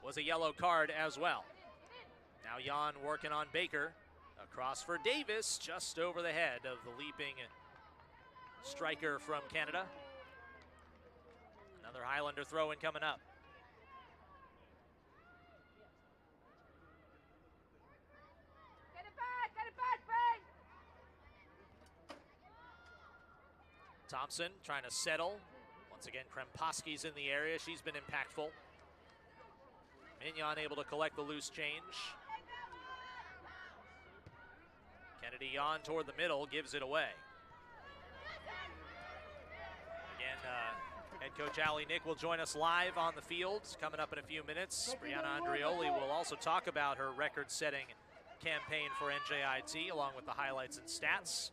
was a yellow card as well. Now Jan working on Baker. Across for Davis, just over the head of the leaping striker from Canada. Another Highlander throw-in coming up. Get it back, Bang! Thompson trying to settle. Once again, Krempowski's in the area. She's been impactful. Mignon able to collect the loose change. Kennedy Jan toward the middle, gives it away. Again, head coach Ali Nick will join us live on the field coming up in a few minutes. Brianna Andreoli will also talk about her record-setting campaign for NJIT, along with the highlights and stats.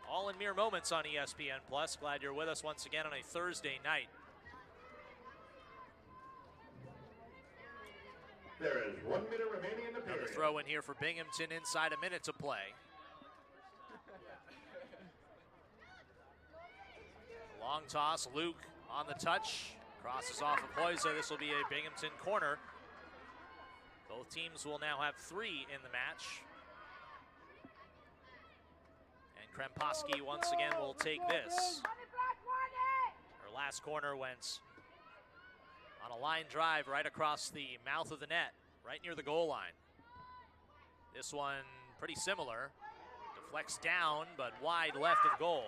All in mere moments on ESPN+. Glad you're with us once again on a Thursday night. There is 1 minute remaining in the Another period. throw in here for Binghamton inside a minute to play. Long toss, Luke on the touch. Crosses off of Hoyza. This will be a Binghamton corner. Both teams will now have 3 in the match. And Kremposki once again will take this. Her last corner went on a line drive right across the mouth of the net, right near the goal line. This one pretty similar. Deflects down, but wide left of goal.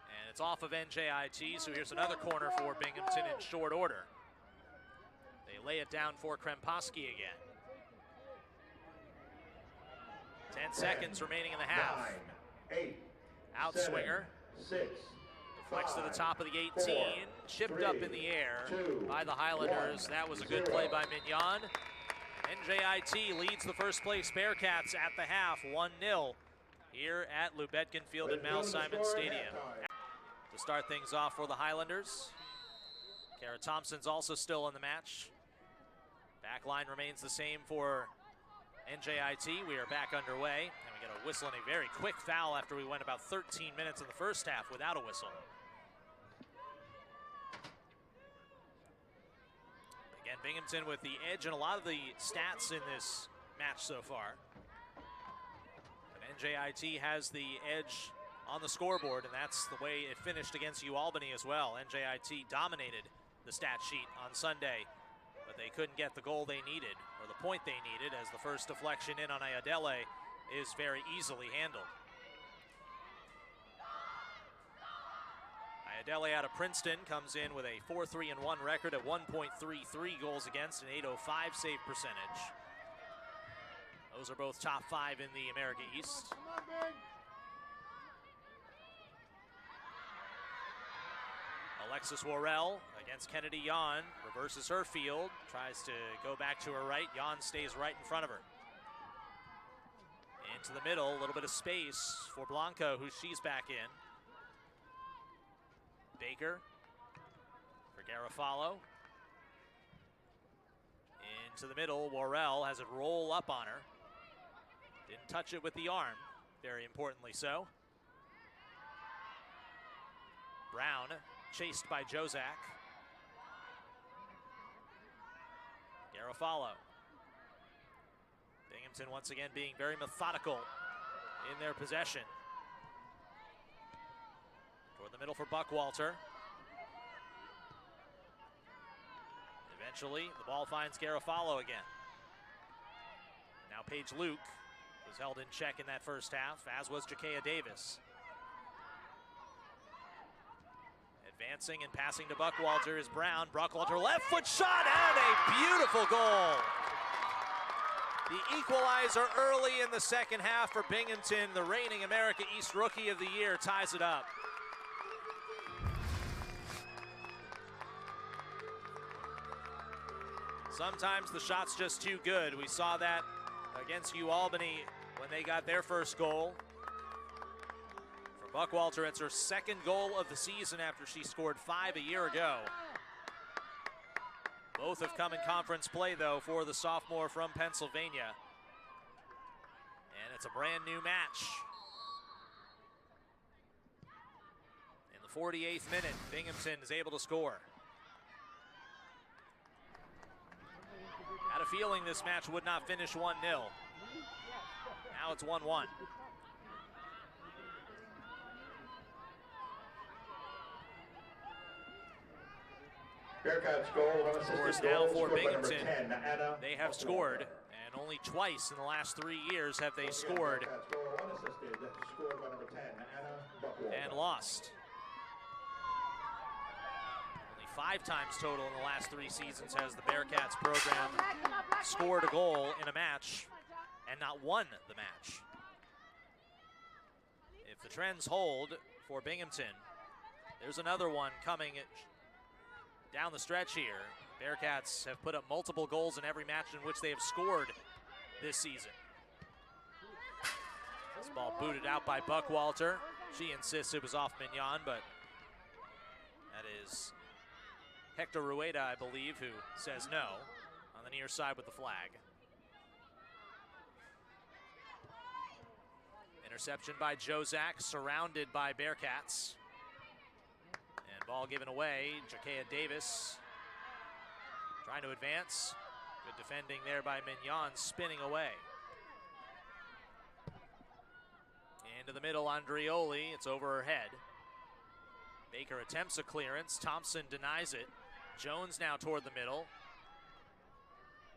And it's off of NJIT, so here's another corner for Binghamton in short order. They lay it down for Kremposki again. 10 seconds remaining in the half. 9, 8, Outswinger. 7, 6. Flex to the top of the 18, 4, chipped 3, up in the air 2, by the Highlanders. 1, That was a good 0. play by Mignon. NJIT leads the first place Bearcats at the half, 1-0 here at Lubetkin Field at Mal Simon Stadium. To start things off for the Highlanders, Kara Thompson's also still in the match. Back line remains the same for NJIT. We are back underway, and we get a whistle and a very quick foul after we went about 13 minutes in the first half without a whistle. Again, Binghamton with the edge in a lot of the stats in this match so far. But NJIT has the edge on the scoreboard, and that's the way it finished against UAlbany as well. NJIT dominated the stat sheet on Sunday, but they couldn't get the goal they needed, or the point they needed, as the first deflection in on Ayadele is very easily handled. Ayadele out of Princeton comes in with a 4-3-1 record at 1.33 goals against, an 805 save percentage. Those are both top 5 in the America East. Come on, Bing. Alexis Worrell against Kennedy Yon, reverses her field, tries to go back to her right. Yon stays right in front of her. Into the middle, a little bit of space for Blanco, who she's back in. Baker for Garofalo. Into the middle, Worrell has it roll up on her. Didn't touch it with the arm, very importantly so. Brown chased by Jozak. Garofalo. Binghamton once again being very methodical in their possession. Toward the middle for Buckwalter. Eventually, the ball finds Garofalo again. Now Paige Luke was held in check in that first half, as was Jakea Davis. Advancing and passing to Buckwalter is Brown. Buckwalter left foot shot and a beautiful goal. The equalizer early in the second half for Binghamton. The reigning America East Rookie of the Year ties it up. Sometimes the shot's just too good. We saw that against UAlbany when they got their first goal. For Buckwalter, it's her second goal of the season after she scored 5 a year ago. Both have come in conference play, though, for the sophomore from Pennsylvania. And it's a brand new match. In the 48th minute, Binghamton is able to score. Had a feeling this match would not finish 1-0. Now it's 1-1. Bearcats goal, Scores now for Binghamton. They have scored, and only twice in the last 3 years have they scored and lost. Only 5 times total in the last 3 seasons has the Bearcats program scored a goal in a match and not won the match. If the trends hold for Binghamton, there's another one coming down the stretch here. Bearcats have put up multiple goals in every match in which they have scored this season. This ball booted out by Buckwalter. She insists it was off Mignon, but that is Hector Rueda, I believe, who says no. the near side with the flag. Interception by Jozak, surrounded by Bearcats. And ball given away. Jakea Davis trying to advance. Good defending there by Mignon, spinning away. Into the middle, Andrioli. It's over her head. Baker attempts a clearance. Thompson denies it. Jones now toward the middle.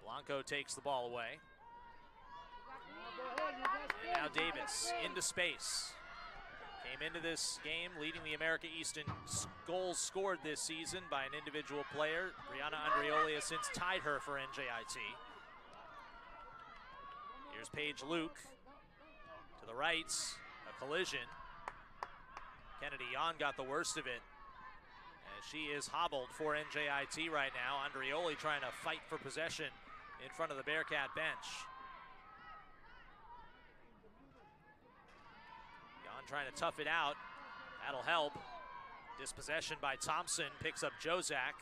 Blanco takes the ball away. And now Davis into space. Came into this game leading the America East in goals scored this season by an individual player. Brianna Andrioli has since tied her for NJIT. Here's Paige Luke. To the right, a collision. Kennedy Yon got the worst of it. And she is hobbled for NJIT right now. Andrioli trying to fight for possession in front of the Bearcat bench. Yon trying to tough it out. That'll help. Dispossession by Thompson, picks up Jozak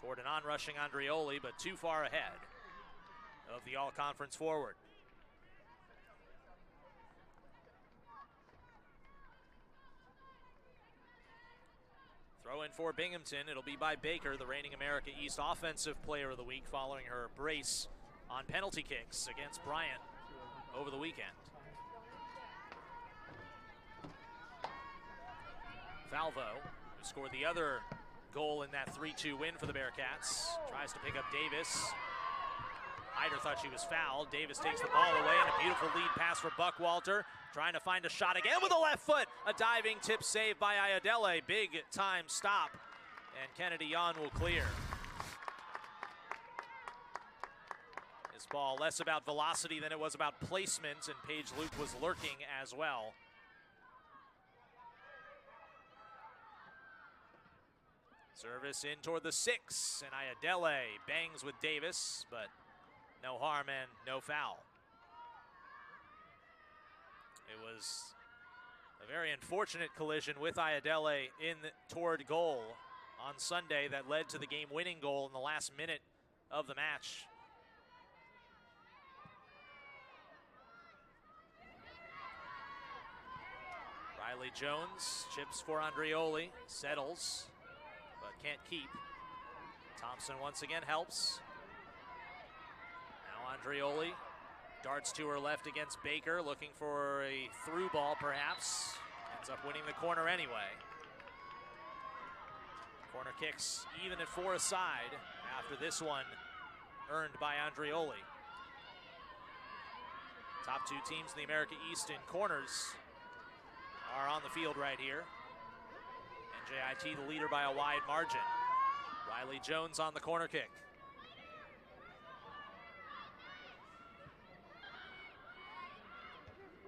toward an on-rushing Andrioli, but too far ahead of the all-conference forward. Throw in for Binghamton. It'll be by Baker, the reigning America East Offensive Player of the Week, following her brace on penalty kicks against Bryant over the weekend. Falvo, who scored the other goal in that 3-2 win for the Bearcats, tries to pick up Davis. Hyder thought she was fouled. Davis takes the ball away, and a beautiful lead pass for Buckwalter. Trying to find a shot again with a left foot. A diving tip save by Ayodele. Big time stop, and Kennedy Yon will clear. This ball less about velocity than it was about placement, and Paige Luke was lurking as well. Service in toward the 6, and Ayodele bangs with Davis, but no harm and no foul. It was a very unfortunate collision with Ayodele in toward goal on Sunday that led to the game-winning goal in the last minute of the match. Riley Jones chips for Andrioli, settles, but can't keep. Thompson once again helps. Now Andrioli darts to her left against Baker, looking for a through ball perhaps. Ends up winning the corner anyway. Corner kicks even at 4 aside after this one earned by Andrioli. Top 2 teams in the America East in corners are on the field right here. NJIT the leader by a wide margin. Riley Jones on the corner kick.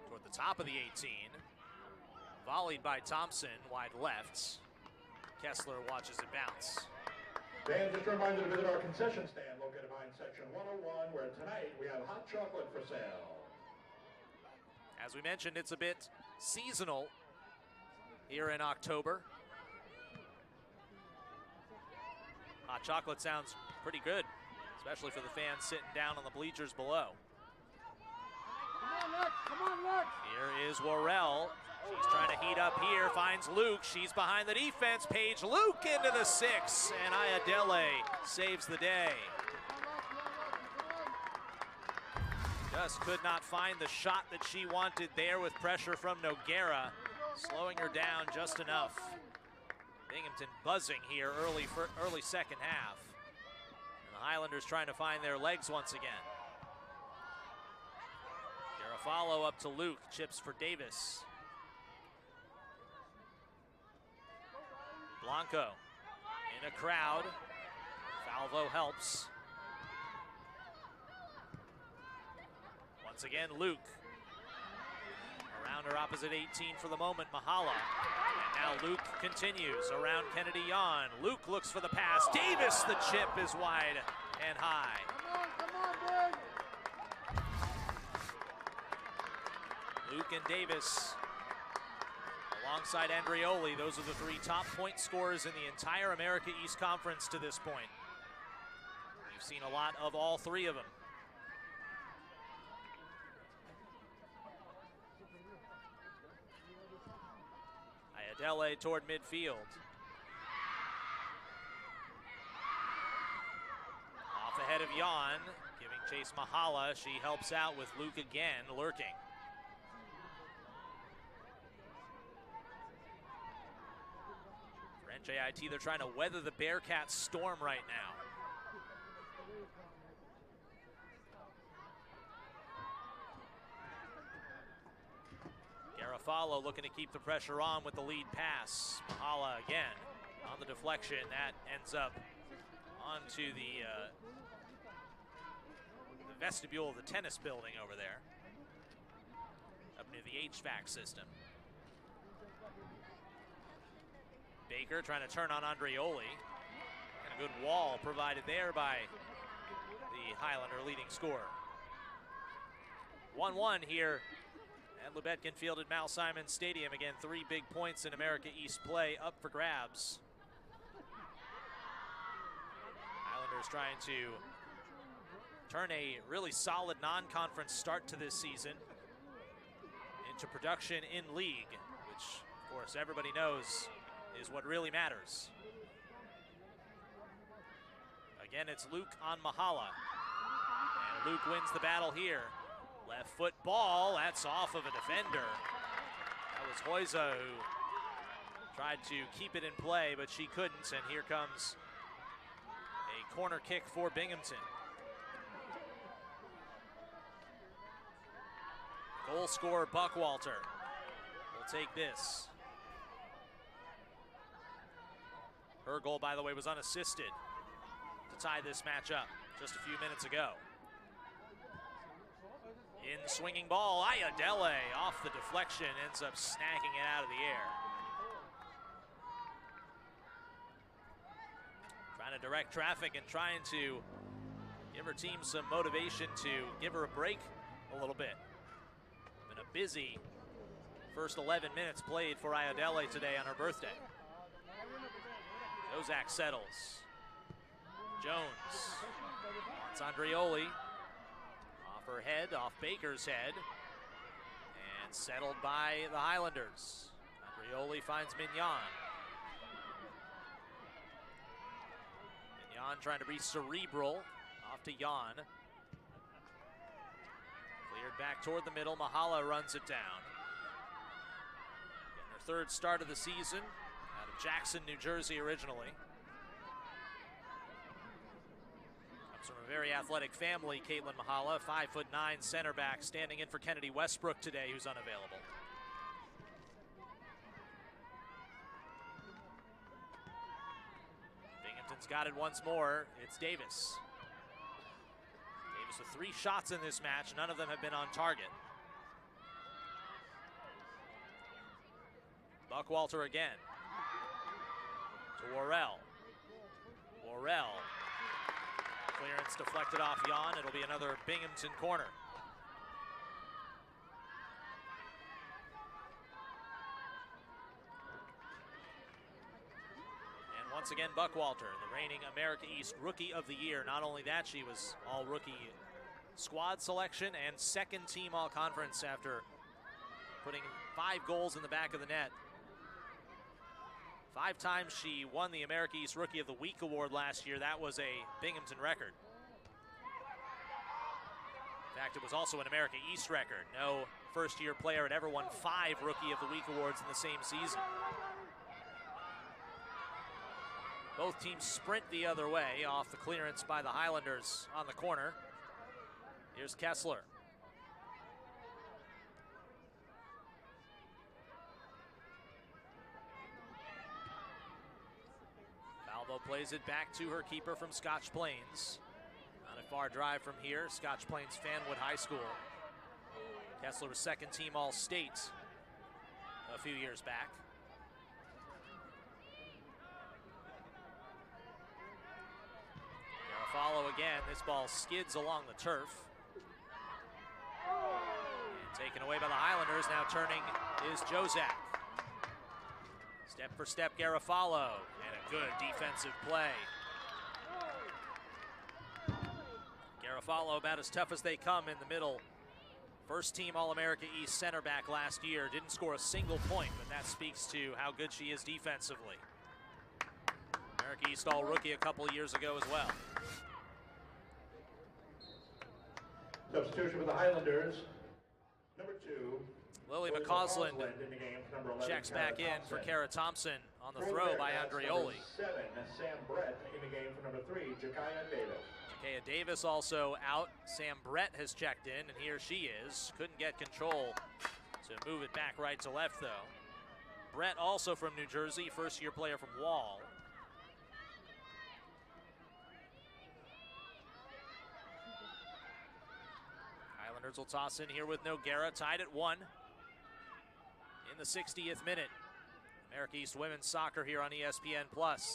Toward the top of the 18. Volleyed by Thompson, wide left. Kessler watches it bounce. Dan, just a reminder to visit our concession stand located behind section 101, where tonight we have hot chocolate for sale. As we mentioned, it's a bit seasonal here in October. Hot chocolate sounds pretty good, especially for the fans sitting down on the bleachers below. Come on, Lex. Come on, Lex. Here is Worrell. She's trying to heat up here, finds Luke. She's behind the defense. Paige Luke into the 6, and Ayodele saves the day. Just could not find the shot that she wanted there with pressure from Noguera, slowing her down just enough. Binghamton buzzing here early second half. And the Highlanders trying to find their legs once again. Garofalo up to Luke, chips for Davis. Blanco in a crowd. Falvo helps. Once again, Luke. Around her opposite 18 for the moment, Mahala. And now Luke continues around Kennedy Yon. Luke looks for the pass. Davis, the chip is wide and high. Come on, Big. Luke and Davis alongside Andrioli. Those are the 3 top point scorers in the entire America East Conference to this point. We've seen a lot of all three of them. Ayodele toward midfield. Off ahead of Jan, giving chase Mahala. She helps out with Luke again, lurking. For NJIT, they're trying to weather the Bearcats' storm right now. Garofalo looking to keep the pressure on with the lead pass. Mahala again on the deflection. That ends up onto the vestibule of the tennis building over there, up near the HVAC system. Baker trying to turn on Andreoli. And a good wall provided there by the Highlander leading scorer. 1-1 here at Lubetkin Field at Mal Simon Stadium. Again, 3 big points in America East play up for grabs. Islanders trying to turn a really solid non-conference start to this season into production in league, which, of course, everybody knows is what really matters. Again, it's Luke on Mahala. And Luke wins the battle here. Left foot ball, that's off of a defender. That was Hoyza who tried to keep it in play, but she couldn't, and here comes a corner kick for Binghamton. Goal scorer Buckwalter will take this. Her goal, by the way, was unassisted to tie this match up just a few minutes ago. In the swinging ball, Ayodele off the deflection, ends up snagging it out of the air. Trying to direct traffic and trying to give her team some motivation to give her a break a little bit. Been a busy first 11 minutes played for Ayodele today on her birthday. Ozak settles. Jones wants Andreoli. Off her head, off Baker's head. And settled by the Highlanders. Andreoli finds Mignon. Mignon trying to be cerebral. Off to Jan. Cleared back toward the middle. Mahala runs it down. In her 3rd start of the season. Out of Jackson, New Jersey originally. Comes from a very athletic family, Caitlin Mahala, 5'9" center back, standing in for Kennedy Westbrook today, who's unavailable. Binghamton's got it once more. It's Davis. Davis with 3 shots in this match. None of them have been on target. Buckwalter again. To Worrell. Worrell. Clearance deflected off Jan. It'll be another Binghamton corner. And once again, Buckwalter, the reigning America East Rookie of the Year. Not only that, she was all-rookie squad selection and 2nd team all-conference after putting 5 goals in the back of the net. 5 times she won the America East Rookie of the Week award last year. That was a Binghamton record. In fact, it was also an America East record. No first-year player had ever won 5 Rookie of the Week awards in the same season. Both teams sprint the other way off the clearance by the Highlanders on the corner. Here's Kessler. Valvo plays it back to her keeper from Scotch Plains. Not a far drive from here, Scotch Plains Fanwood High School. Kessler was 2nd team All-State a few years back. Garofalo again, this ball skids along the turf. And taken away by the Highlanders, now turning is Jozak. Step for step, Garofalo, and a good defensive play. Garofalo about as tough as they come in the middle. First team All-America East center back last year. Didn't score a single point, but that speaks to how good she is defensively. America East All-Rookie a couple of years ago as well. Substitution for the Highlanders. Number 2. Lily Lily McCausland in the game for number 11, checks back in for Thompson. Kara Thompson on the For throw the by Bearcats, Andreoli. number 7, Sam Brett in the game for number 3, Jakaya Davis. Jakaya Davis also out. Sam Brett has checked in, and here she is. Couldn't get control to move it back right to left, though. Brett also from New Jersey, first-year player from Wall. Highlanders will toss in here with Noguera, tied at 1 in the 60th minute. America East Women's Soccer here on ESPN+.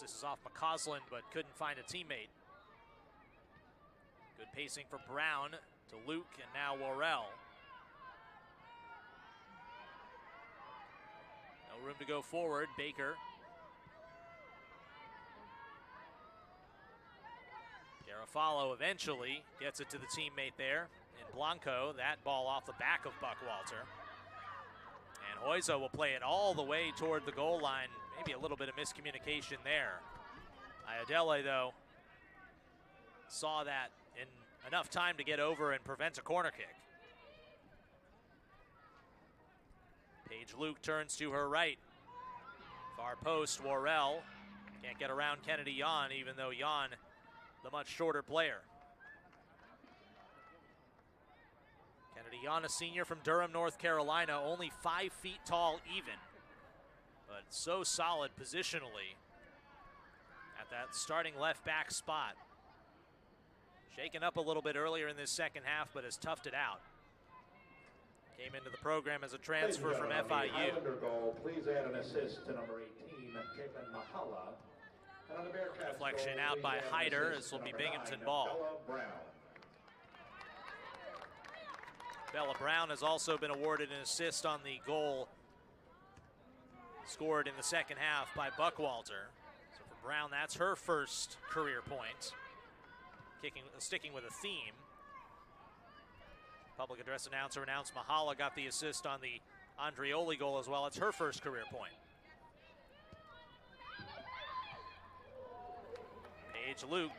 This is off McCausland, but couldn't find a teammate. Good pacing for Brown to Luke and now Worrell. No room to go forward. Baker. Garofalo eventually gets it to the teammate there in Blanco. That ball off the back of Buckwalter. And Hoyza will play it all the way toward the goal line. Maybe a little bit of miscommunication there. Iadele, though, saw that in enough time to get over and prevent a corner kick. Paige Luke turns to her right. Far post, Worrell. Can't get around Kennedy Yon, even though Yon, the much shorter player. Kennedy Yon, a senior from Durham, North Carolina, only 5 feet tall even, but so solid positionally at that starting left back spot. Shaken up a little bit earlier in this second half, but has toughed it out. Came into the program as a transfer from FIU. Highlander goal, please add an assist to number 18, Caitlin Mahala. And on the Bearcats Deflection goal, out please by add an Hyder. assist This to will be number Binghamton 9, ball. Bella Brown. Bella Brown has also been awarded an assist on the goal scored in the second half by Buckwalter. So for Brown, that's her first career point. Sticking with a theme. Public address announcer announced Mahala got the assist on the Andreoli goal as well. It's her first career point. Paige Luke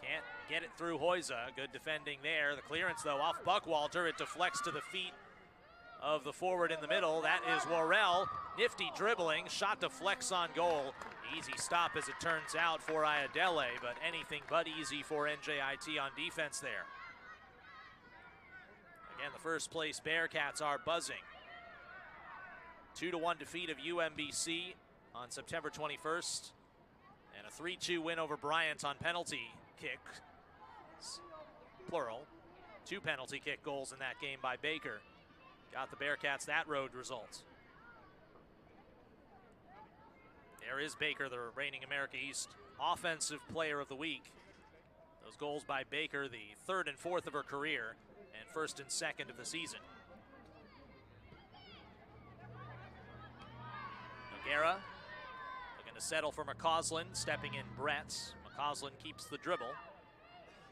can't get it through Hoyza. Good defending there. The clearance, though, off Buckwalter. It deflects to the feet of the forward in the middle. That is Worrell. Nifty dribbling. Shot deflects on goal. Easy stop, as it turns out, for Iadele, but anything but easy for NJIT on defense there. Again, the first place Bearcats are buzzing. 2-1 defeat of UMBC on September 21st. And a 3-2 win over Bryant on penalty kick, plural. 2 penalty kick goals in that game by Baker. Got the Bearcats that road result. There is Baker, the reigning America East Offensive Player of the Week. Those goals by Baker, the 3rd and 4th of her career, and 1st and 2nd of the season. Noguera looking to settle for McCausland, stepping in Brett. McCausland keeps the dribble,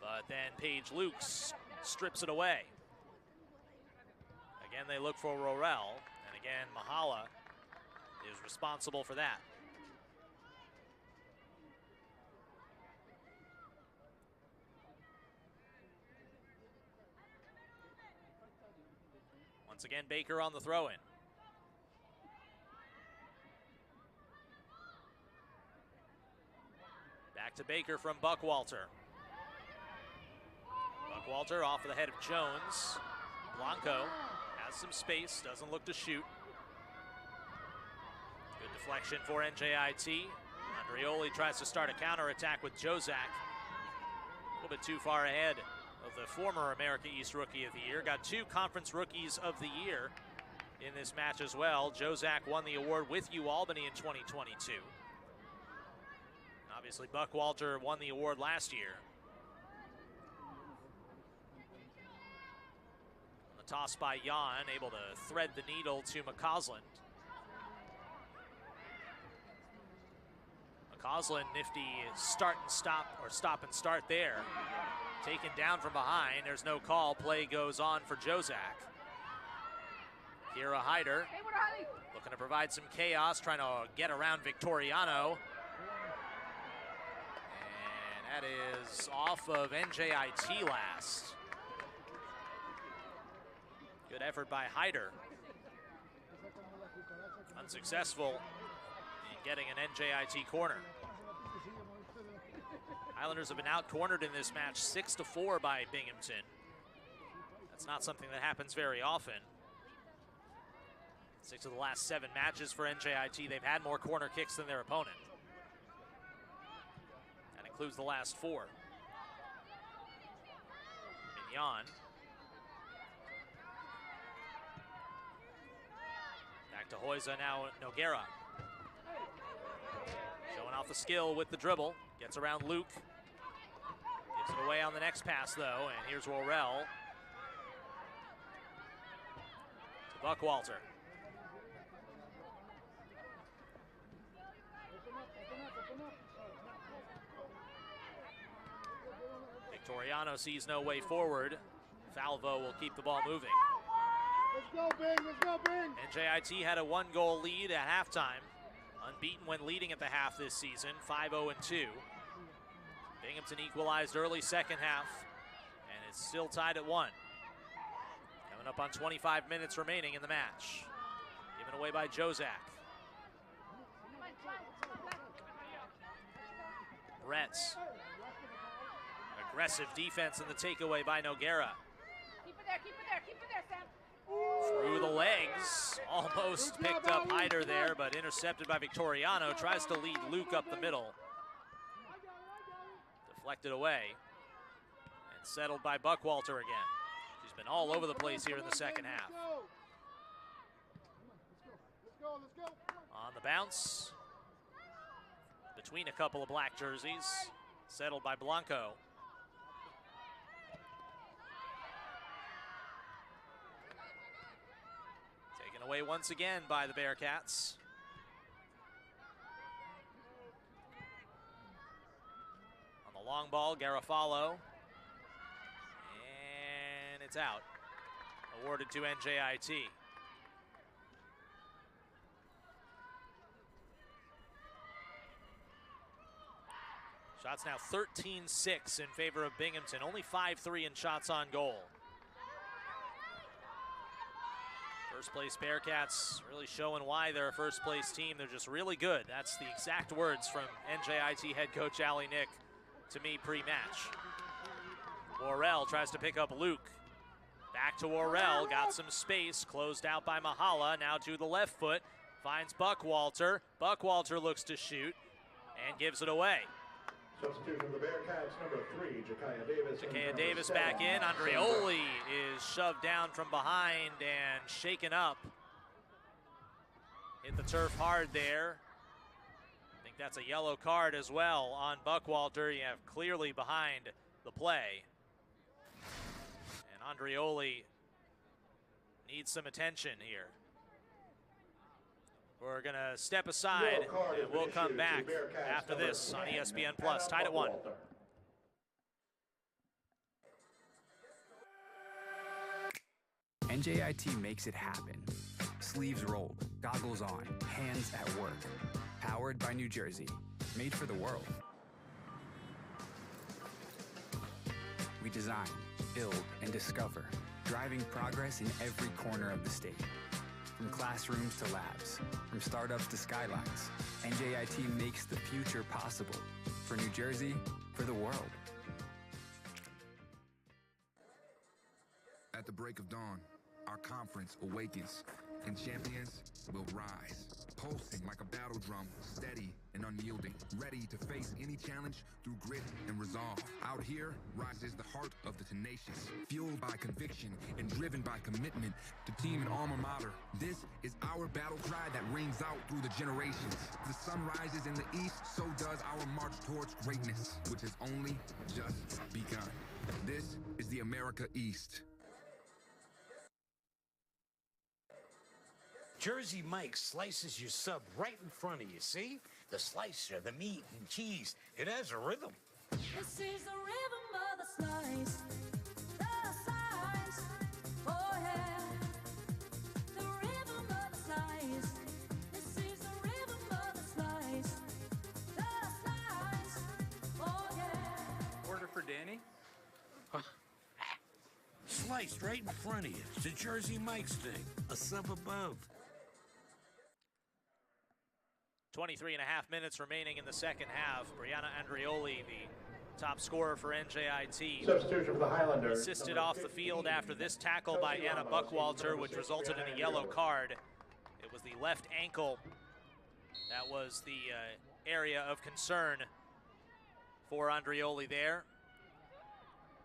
but then Paige Luke strips it away. Again, they look for Worrell, and again, Mahala is responsible for that. Once again, Baker on the throw-in. Back to Baker from Buckwalter. Buckwalter off of the head of Jones. Blanco has some space, doesn't look to shoot. Good deflection for NJIT. Andreoli tries to start a counterattack with Jozak. A little bit too far ahead of the former America East Rookie of the Year. Got 2 Conference Rookies of the Year in this match as well. Jozak won the award with UAlbany in 2022. Obviously, Buckwalter won the award last year. The toss by Jan, able to thread the needle to McCausland. McCausland, nifty stop and start there. taken down from behind. There's no call. Play goes on for Jozak. Kira Hyder looking to provide some chaos, trying to get around Victoriano. And that is off of NJIT last. Good effort by Hyder. Unsuccessful in getting an NJIT corner. Highlanders have been out-cornered in this match 6-4 by Binghamton. That's not something that happens very often. 6 of the last 7 matches for NJIT, they've had more corner kicks than their opponent. That includes the last 4. Mignon. Back to Hoyza, now Noguera. Showing off the skill with the dribble. Gets around Luke. Gives it away on the next pass, though, and here's Worrell. To Buckwalter. Victoriano sees no way forward. Falvo will keep the ball moving. Let's go, Bing. Let's go, Bing. NJIT had a 1-goal lead at halftime. Unbeaten when leading at the half this season, 5-0-2. Binghamton equalized early second half, and it's still tied at 1. Coming up on 25 minutes remaining in the match. Given away by Jozak. Retz. Aggressive defense in the takeaway by Noguera. Keep it there, keep it there, keep it there, Sam. Through the legs, almost picked up Hyder there, but intercepted by Victoriano. Tries to lead Luke up the middle. Deflected away and settled by Buckwalter again. She's been all over the place here in the second half. On the bounce, between a couple of black jerseys, settled by Blanco. Away once again by the Bearcats. On the long ball, Garofalo. And it's out. Awarded to NJIT. Shots now 13-6 in favor of Binghamton. Only 5-3 in shots on goal. First place Bearcats really showing why they're a first place team. They're just really good. That's the exact words from NJIT head coach Ali Nick to me pre-match. Worrell tries to pick up Luke. Back to Worrell, got some space, closed out by Mahala. Now to the left foot, finds Buckwalter. Buckwalter looks to shoot and gives it away. Substitute for the Bearcats, number 3, Jakaya Davis. Jakaya Davis back in. Andreoli is shoved down from behind and shaken up. Hit the turf hard there. I think that's a yellow card as well on Buckwalter. You have clearly behind the play. And Andreoli needs some attention here. We're going to step aside, and we'll come back after this on ESPN+. Tied at 1. NJIT makes it happen. Sleeves rolled, goggles on, hands at work. Powered by New Jersey. Made for the world. We design, build, and discover, driving progress in every corner of the state. From classrooms to labs, from startups to skylines, NJIT makes the future possible. For New Jersey, for the world. At the break of dawn, our conference awakens, and champions will rise. Pulsing like a battle drum, steady and unyielding, ready to face any challenge through grit and resolve. Out here rises the heart of the tenacious, fueled by conviction and driven by commitment to team and alma mater. This is our battle cry that rings out through the generations. The sun rises in the east, so does our march towards greatness, which has only just begun. This is the America East. Jersey Mike slices your sub right in front of you, see? The slicer, the meat and cheese, it has a rhythm. This is the rhythm of the slice. The slice. Oh yeah. The rhythm of the slice. This is the rhythm of the slice. The slice. Oh yeah. Order for Danny? Sliced right in front of you. It's the Jersey Mike's thing. A sub above. 23 and a half minutes remaining in the second half. Brianna Andrioli, the top scorer for NJIT, Substitution for the Highlanders. assisted off the field after this tackle by Anna Buckwalter, which resulted in a yellow card. It was the left ankle that was the area of concern for Andrioli there.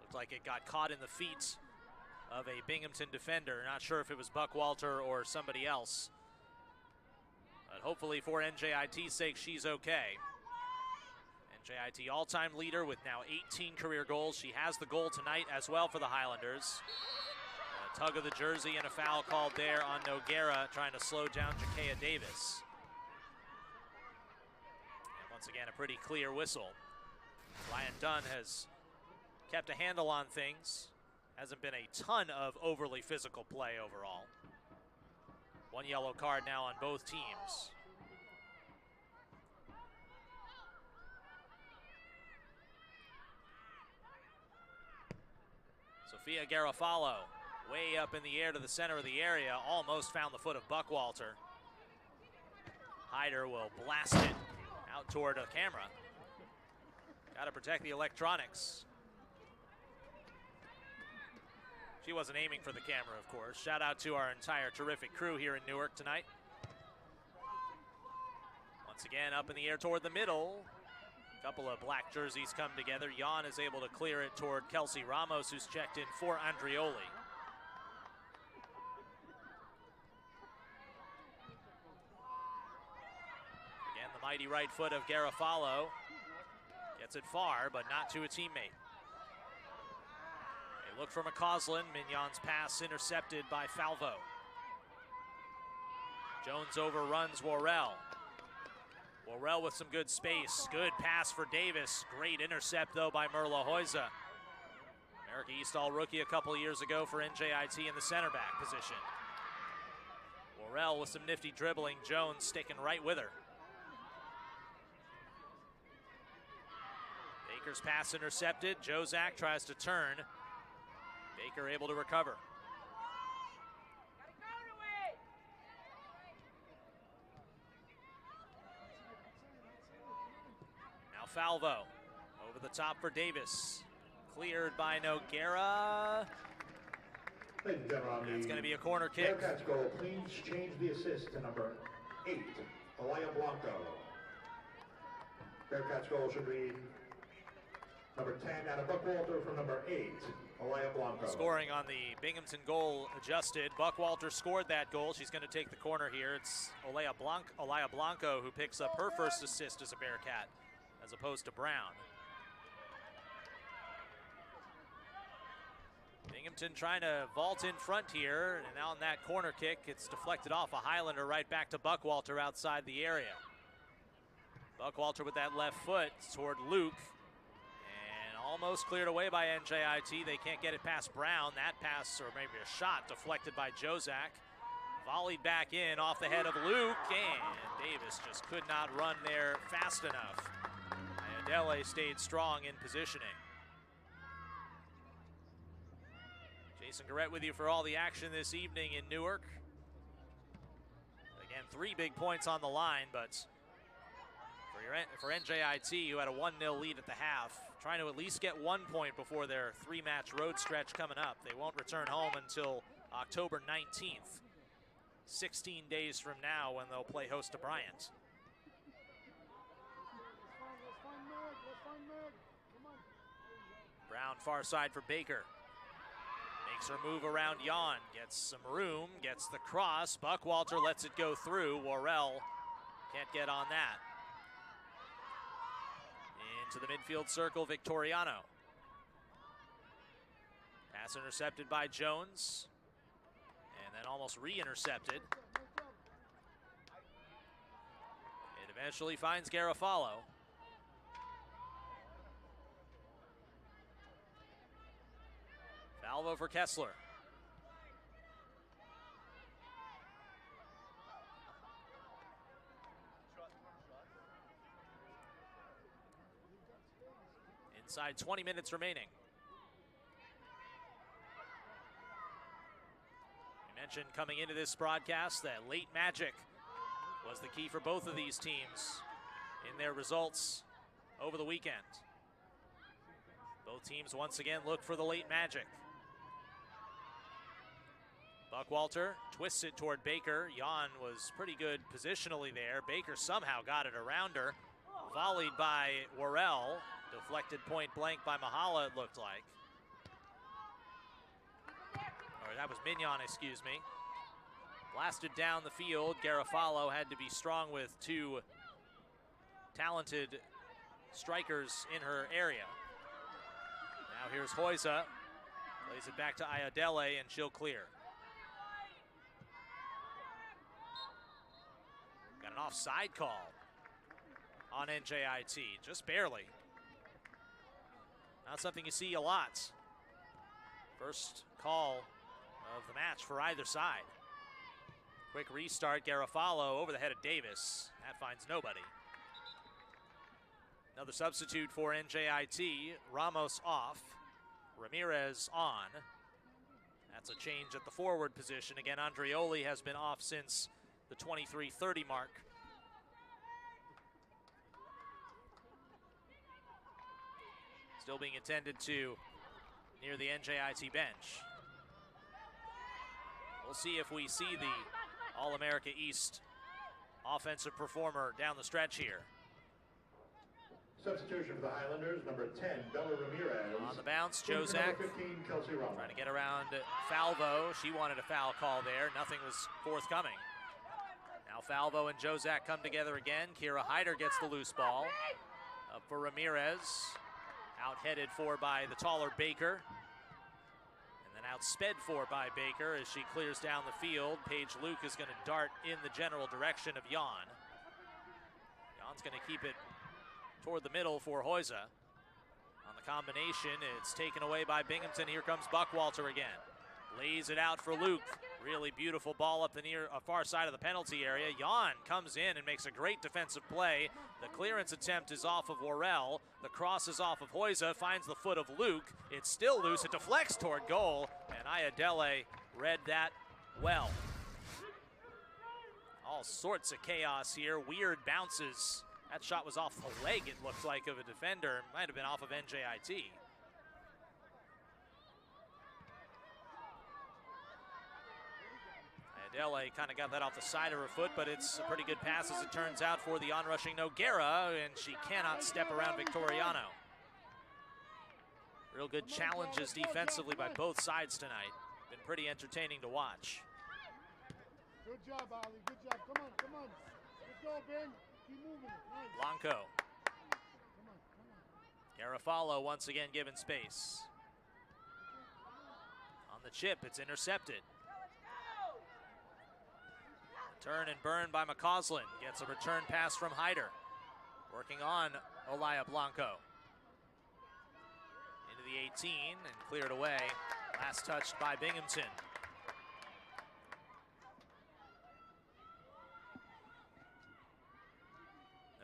Looked like it got caught in the feet of a Binghamton defender. Not sure if it was Buckwalter or somebody else. But hopefully for NJIT's sake, she's okay. NJIT all-time leader with now 18 career goals. She has the goal tonight as well for the Highlanders. A tug of the jersey and a foul called there on Noguera, trying to slow down Jakea Davis. And once again, a pretty clear whistle. Ryan Dunn has kept a handle on things. Hasn't been a ton of overly physical play overall. One yellow card now on both teams. Sophia Garofalo, way up in the air to the center of the area, almost found the foot of Buckwalter. Hyder will blast it out toward the camera. Got to protect the electronics. She wasn't aiming for the camera, of course. Shout out to our entire terrific crew here in Newark tonight. Once again, up in the air toward the middle. A couple of black jerseys come together. Jan is able to clear it toward Kelsey Ramos, who's checked in for Andrioli. Again, the mighty right foot of Garofalo. Gets it far, but not to a teammate. Look for McCausland. Mignon's pass intercepted by Falvo. Jones overruns Worrell. Worrell with some good space. Good pass for Davis. Great intercept, though, by Merla Hoyza. America East All-Rookie a couple years ago for NJIT in the center back position. Worrell with some nifty dribbling. Jones sticking right with her. Baker's pass intercepted. Jozak tries to turn. Baker able to recover. Now Falvo over the top for Davis. Cleared by Noguera. Ladies and gentlemen, It's going to be a corner kick. Bearcats goal. Please change the assist to number 8, Alaya Blanco. Bearcats goal should be number 10, Anna Buckwalter from number 8, Alaya Blanco. Scoring on the Binghamton goal adjusted. Buckwalter scored that goal. She's going to take the corner here. It's Alaya Blanco who picks up her first assist as a Bearcat, as opposed to Brown. Binghamton trying to vault in front here, and on that corner kick, it's deflected off a Highlander right back to Buckwalter outside the area. Buckwalter with that left foot toward Luke. Almost cleared away by NJIT. They can't get it past Brown. That pass, or maybe a shot, deflected by Jozak. Volleyed back in off the head of Luke, and Davis just could not run there fast enough. Adele stayed strong in positioning. Jason Garrett with you for all the action this evening in Newark. Again, 3 big points on the line, but for NJIT, who had a 1-0 lead at the half, trying to at least get 1 point before their 3-match road stretch coming up. They won't return home until October 19th, 16 days from now, when they'll play host to Bryant. Brown far side for Baker. Makes her move around Jan, gets some room, gets the cross. Buckwalter lets it go through. Worrell can't get on that. To the midfield circle, Victoriano. Pass intercepted by Jones. And then almost re-intercepted. It eventually finds Garofalo. Falvo for Kessler. Inside 20 minutes remaining. We mentioned coming into this broadcast that late magic was the key for both of these teams in their results over the weekend. Both teams once again look for the late magic. Buckwalter twists it toward Baker. Jan was pretty good positionally there. Baker somehow got it around her. Volleyed by Worrell. Deflected point blank by Mahala, it looked like. Or that was Mignon, excuse me. Blasted down the field. Garofalo had to be strong with two talented strikers in her area. Now here's Hoysa. Plays it back to Ayadele, and she'll clear. Got an offside call on NJIT, just barely. Not something you see a lot. First call of the match for either side. Quick restart, Garofalo over the head of Davis. That finds nobody. Another substitute for NJIT. Ramos off, Ramirez on. That's a change at the forward position. Again, Andreoli has been off since the 23:30 mark. Still being attended to near the NJIT bench. We'll see if we see the All-America East offensive performer down the stretch here. Substitution for the Highlanders, number 10, Bella Ramirez. On the bounce, Number Jozak 15, Kelsey Ramos. trying to get around Falvo. She wanted a foul call there. Nothing was forthcoming. Now Falvo and Jozak come together again. Kira Hyder gets the loose ball. Up for Ramirez. Out headed for by the taller Baker. And then out sped for by Baker as she clears down the field. Paige Luke is going to dart in the general direction of Jan. Jan's going to keep it toward the middle for Hoysa. On the combination, it's taken away by Binghamton. Here comes Buckwalter again. Lays it out for Luke. Really beautiful ball up the far side of the penalty area. Jan comes in and makes a great defensive play. The clearance attempt is off of Worrell. The cross is off of Hoysa. Finds the foot of Luke. It's still loose. It deflects toward goal. And Ayadele read that well. All sorts of chaos here. Weird bounces. That shot was off the leg, it looked like, of a defender. Might have been off of NJIT. Adele kind of got that off the side of her foot, but it's a pretty good pass as it turns out for the onrushing Noguera, and she cannot step around Victoriano. Real good challenges defensively by both sides tonight. Been pretty entertaining to watch. Good job, Ali. Good job. Come on, come on. Let's go, Ben. Keep moving. Nice. Blanco. Come on, come on. Garofalo once again given space. On the chip, it's intercepted. Turn and burn by McCausland. Gets a return pass from Hyder. Working on Olaya Blanco. Into the 18 and cleared away. Last touched by Binghamton.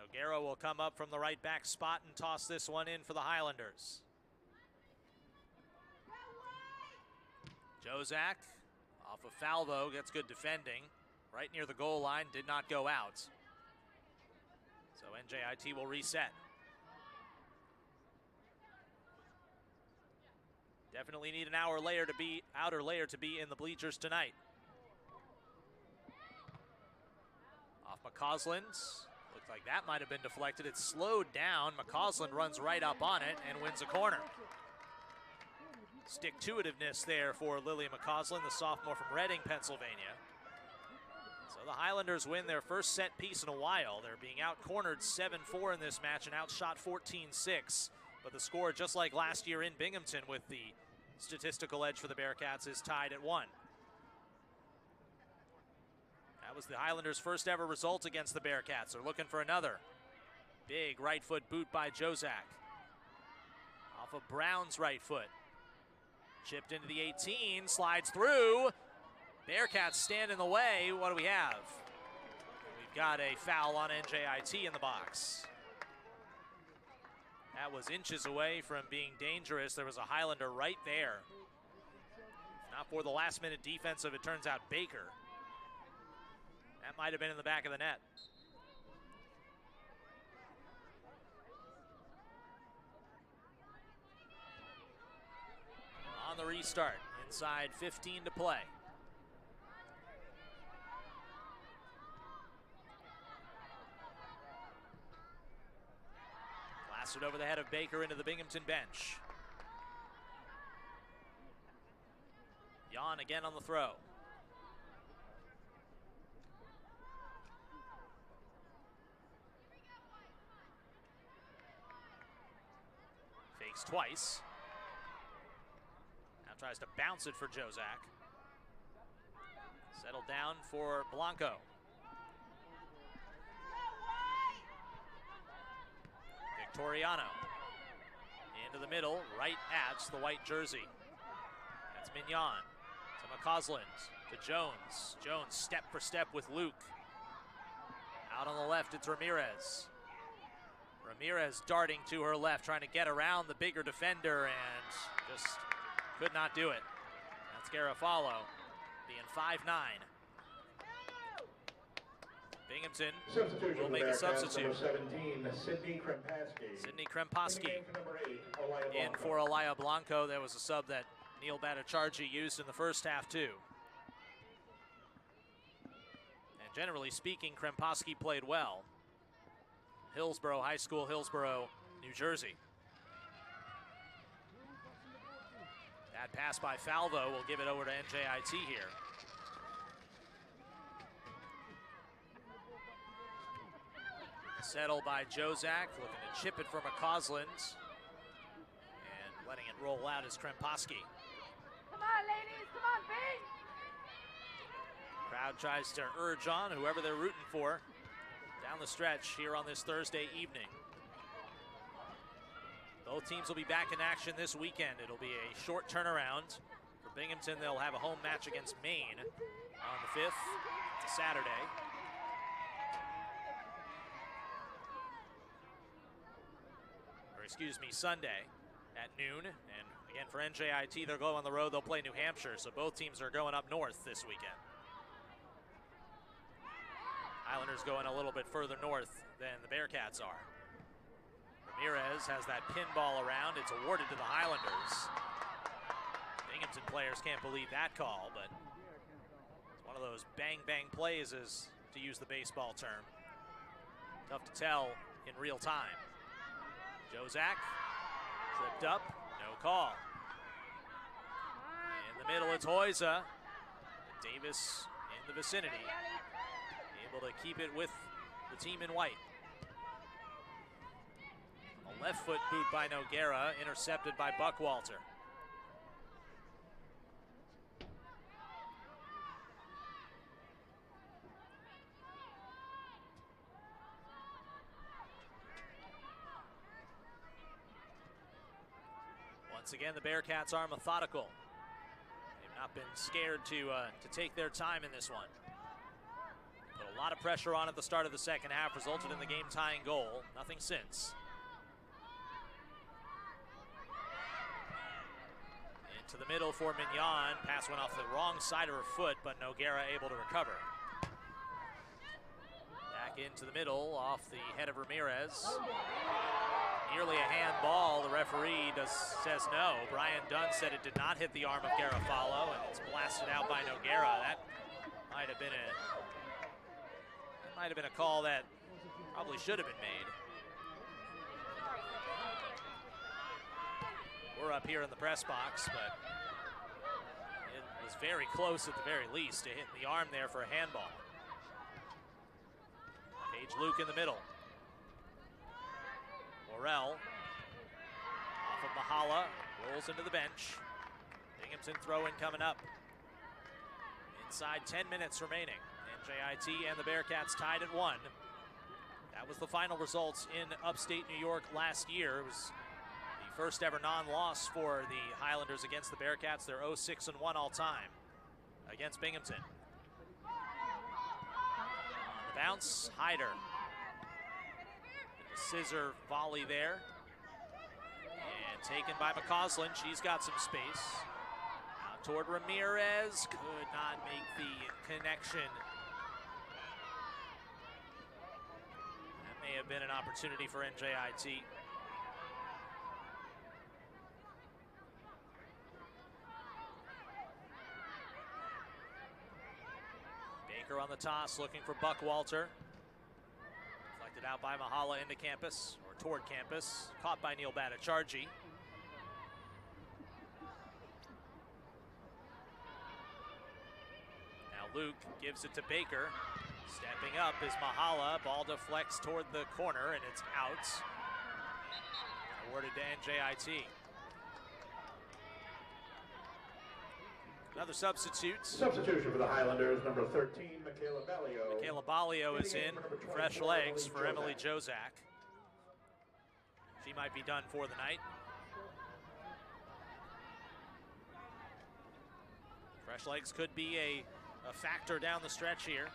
Noguera will come up from the right back spot and toss this one in for the Highlanders. Jozak off of Falvo, gets good defending. Right near the goal line, did not go out. So NJIT will reset. Definitely need an outer layer to be in the bleachers tonight. Off McCausland. Looked like that might have been deflected. It's slowed down. McCausland runs right up on it and wins a corner. Stick-to-itiveness there for Lily McCausland, the sophomore from Reading, Pennsylvania. So the Highlanders win their first set piece in a while. They're being out-cornered 7-4 in this match and outshot 14-6. But the score, just like last year in Binghamton with the statistical edge for the Bearcats, is tied at 1. That was the Highlanders' first ever result against the Bearcats. They're looking for another. Big right foot boot by Jozak. Off of Brown's right foot. Chipped into the 18, slides through. Bearcats stand in the way. What do we have? We've got a foul on NJIT in the box. That was inches away from being dangerous. There was a Highlander right there. Not for the last-minute defensive, it turns out Baker. That might have been in the back of the net. On the restart, inside 15 to play. Blasted over the head of Baker into the Binghamton bench. Jan again on the throw. Fakes twice. Now tries to bounce it for Jozak. Settled down for Blanco. Victoriano. Into the middle, right at the white jersey. That's Mignon. To McCausland. To Jones. Jones step for step with Luke. Out on the left, it's Ramirez. Ramirez darting to her left, trying to get around the bigger defender, and just could not do it. That's Garofalo, being 5'9". Binghamton will make a substitute. 17, Sydney Krempowski. In for Elia Blanco. There was a sub that Neil Bhattacharjee used in the first half too. And generally speaking, Krempowski played well. Hillsborough High School, Hillsborough, New Jersey. That pass by Falvo will give it over to NJIT here. Settled by Jozak, looking to chip it for McCausland. And letting it roll out is Krempowski. Come on, ladies, come on, Bing! Crowd tries to urge on whoever they're rooting for down the stretch here on this Thursday evening. Both teams will be back in action this weekend. It'll be a short turnaround. For Binghamton, they'll have a home match against Maine on the 5th. It's a Saturday. Or excuse me, Sunday at noon. And again, for NJIT, they'll go on the road. They'll play New Hampshire. So both teams are going up north this weekend. Islanders going a little bit further north than the Bearcats are. Ramirez has that pinball around. It's awarded to the Highlanders. Binghamton players can't believe that call, but it's one of those bang-bang plays, as to use the baseball term. Tough to tell in real time. Jozak tripped up, no call. In the middle, it's Hoyza. Davis in the vicinity. Able to keep it with the team in white. A left foot boot by Noguera, intercepted by Buckwalter. Once again, the Bearcats are methodical. They've not been scared to take their time in this one. Put a lot of pressure on at the start of the second half, resulted in the game-tying goal. Nothing since. Into the middle for Mignon. Pass went off the wrong side of her foot, but Noguera able to recover. Back into the middle, off the head of Ramirez. Nearly a handball. The referee says no. Brian Dunn said it did not hit the arm of Garofalo, and it's blasted out by Noguera. That might have been a call that probably should have been made. We're up here in the press box, but it was very close at the very least to hit the arm there for a handball. Paige Luke in the middle. Morrell off of Mahala, rolls into the bench. Binghamton throw-in coming up. Inside 10 minutes remaining. NJIT and the Bearcats tied at 1. That was the final results in upstate New York last year. It was the first ever non-loss for the Highlanders against the Bearcats. They're 0-6-1 all time against Binghamton. On the bounce, Hyder. The scissor volley there. And taken by McCausland. She's got some space. Out toward Ramirez. Could not make the connection. That may have been an opportunity for NJIT. Baker on the toss, looking for Buckwalter. Deflected out by Mahala into campus, or toward campus. Caught by Neil Bhattacharjee. Now Luke gives it to Baker. Stepping up is Mahala. Ball deflects toward the corner, and it's out. Awarded to NJIT. Another substitute. Substitution for the Highlanders, number 13, Michaela Ballio. Michaela Ballio is in. Fresh legs for Emily Jozak. She might be done for the night. Fresh legs could be a factor down the stretch here.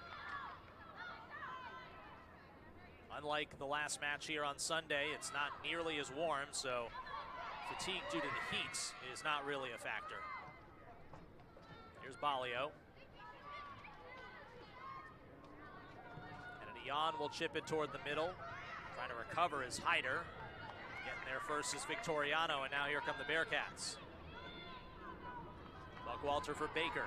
Unlike the last match here on Sunday, it's not nearly as warm, so fatigue due to the heat is not really a factor. Here's Ballio. Kennedy Yon will chip it toward the middle. Trying to recover is Hyder. Getting there first is Victoriano, and now here come the Bearcats. Buckwalter for Baker.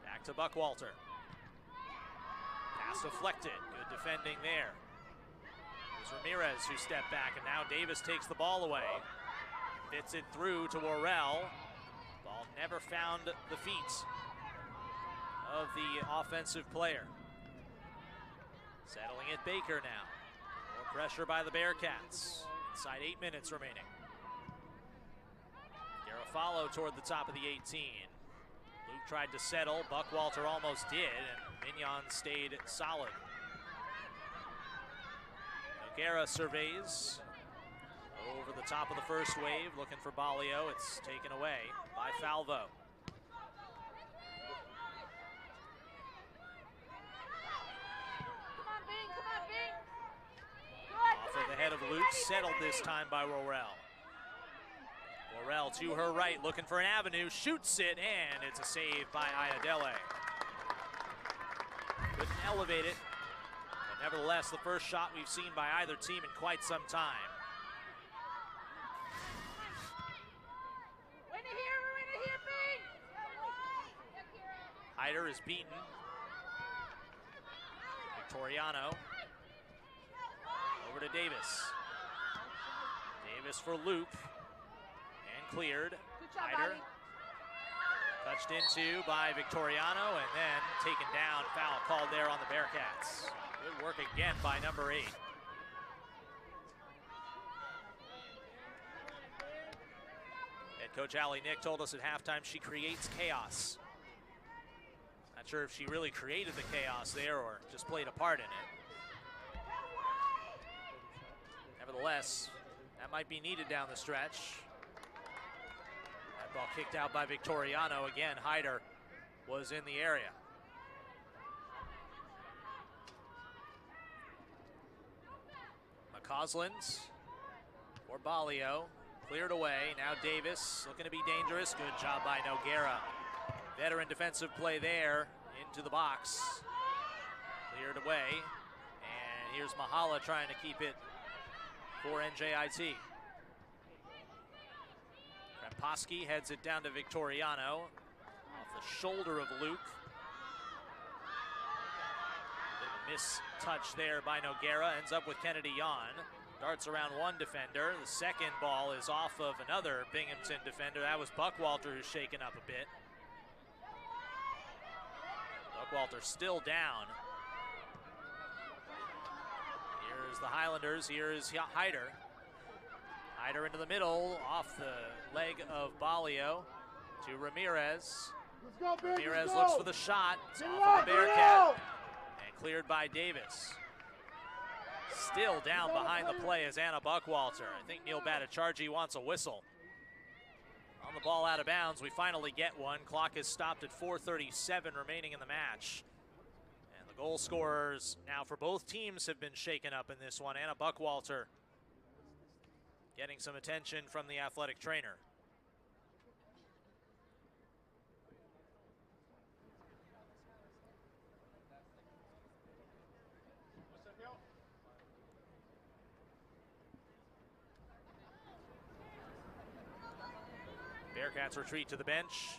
Back to Buckwalter. Pass deflected. Good defending there. There's Ramirez who stepped back, and now Davis takes the ball away. Fits it through to Worrell. Ball never found the feet of the offensive player. Settling it, Baker now. More pressure by the Bearcats. Inside 8 minutes remaining. Garofalo toward the top of the 18. Luke tried to settle. Buckwalter almost did, and Mignon stayed solid. Noguera surveys. Over the top of the first wave, looking for Ballio. It's taken away by Falvo. Off of the head of Luke, settled this time by Worrell. Worrell to her right, looking for an avenue, shoots it, and it's a save by Ayadele. Couldn't elevate it, but nevertheless, the first shot we've seen by either team in quite some time. Hyder is beaten. Victoriano. Over to Davis. Davis for Luke. And cleared. Hyder. Touched into by Victoriano and then taken down. Foul called there on the Bearcats. Good work again by number 8. Head coach Allie Nick told us at halftime she creates chaos. Not sure if she really created the chaos there or just played a part in it. Nevertheless, that might be needed down the stretch. That ball kicked out by Victoriano. Again, Hyder was in the area. McCausland for Ballio. Cleared away. Now Davis looking to be dangerous. Good job by Noguera. Veteran defensive play there into the box. Cleared away. And here's Mahala trying to keep it for NJIT. Kremposki heads it down to Victoriano. Off the shoulder of Luke. Bit of a mistouch there by Noguera. Ends up with Kennedy Yon. Darts around one defender. The second ball is off of another Binghamton defender. That was Buckwalter who's shaken up a bit. Buckwalter still down. Here's the Highlanders. Here is Hyder. Hyder into the middle, off the leg of Ballio to Ramirez. Let's go, Big, Ramirez let's looks go. for the shot. It's Get off it out, of the get it Bearcat. out. And cleared by Davis. Still down behind the play is Anna Buckwalter. I think Neil Bhattacharjee wants a whistle. On the ball out of bounds, we finally get one. Clock is stopped at 4:37 remaining in the match. And the goal scorers now for both teams have been shaken up in this one. Anna Buckwalter getting some attention from the athletic trainer. Bearcats retreat to the bench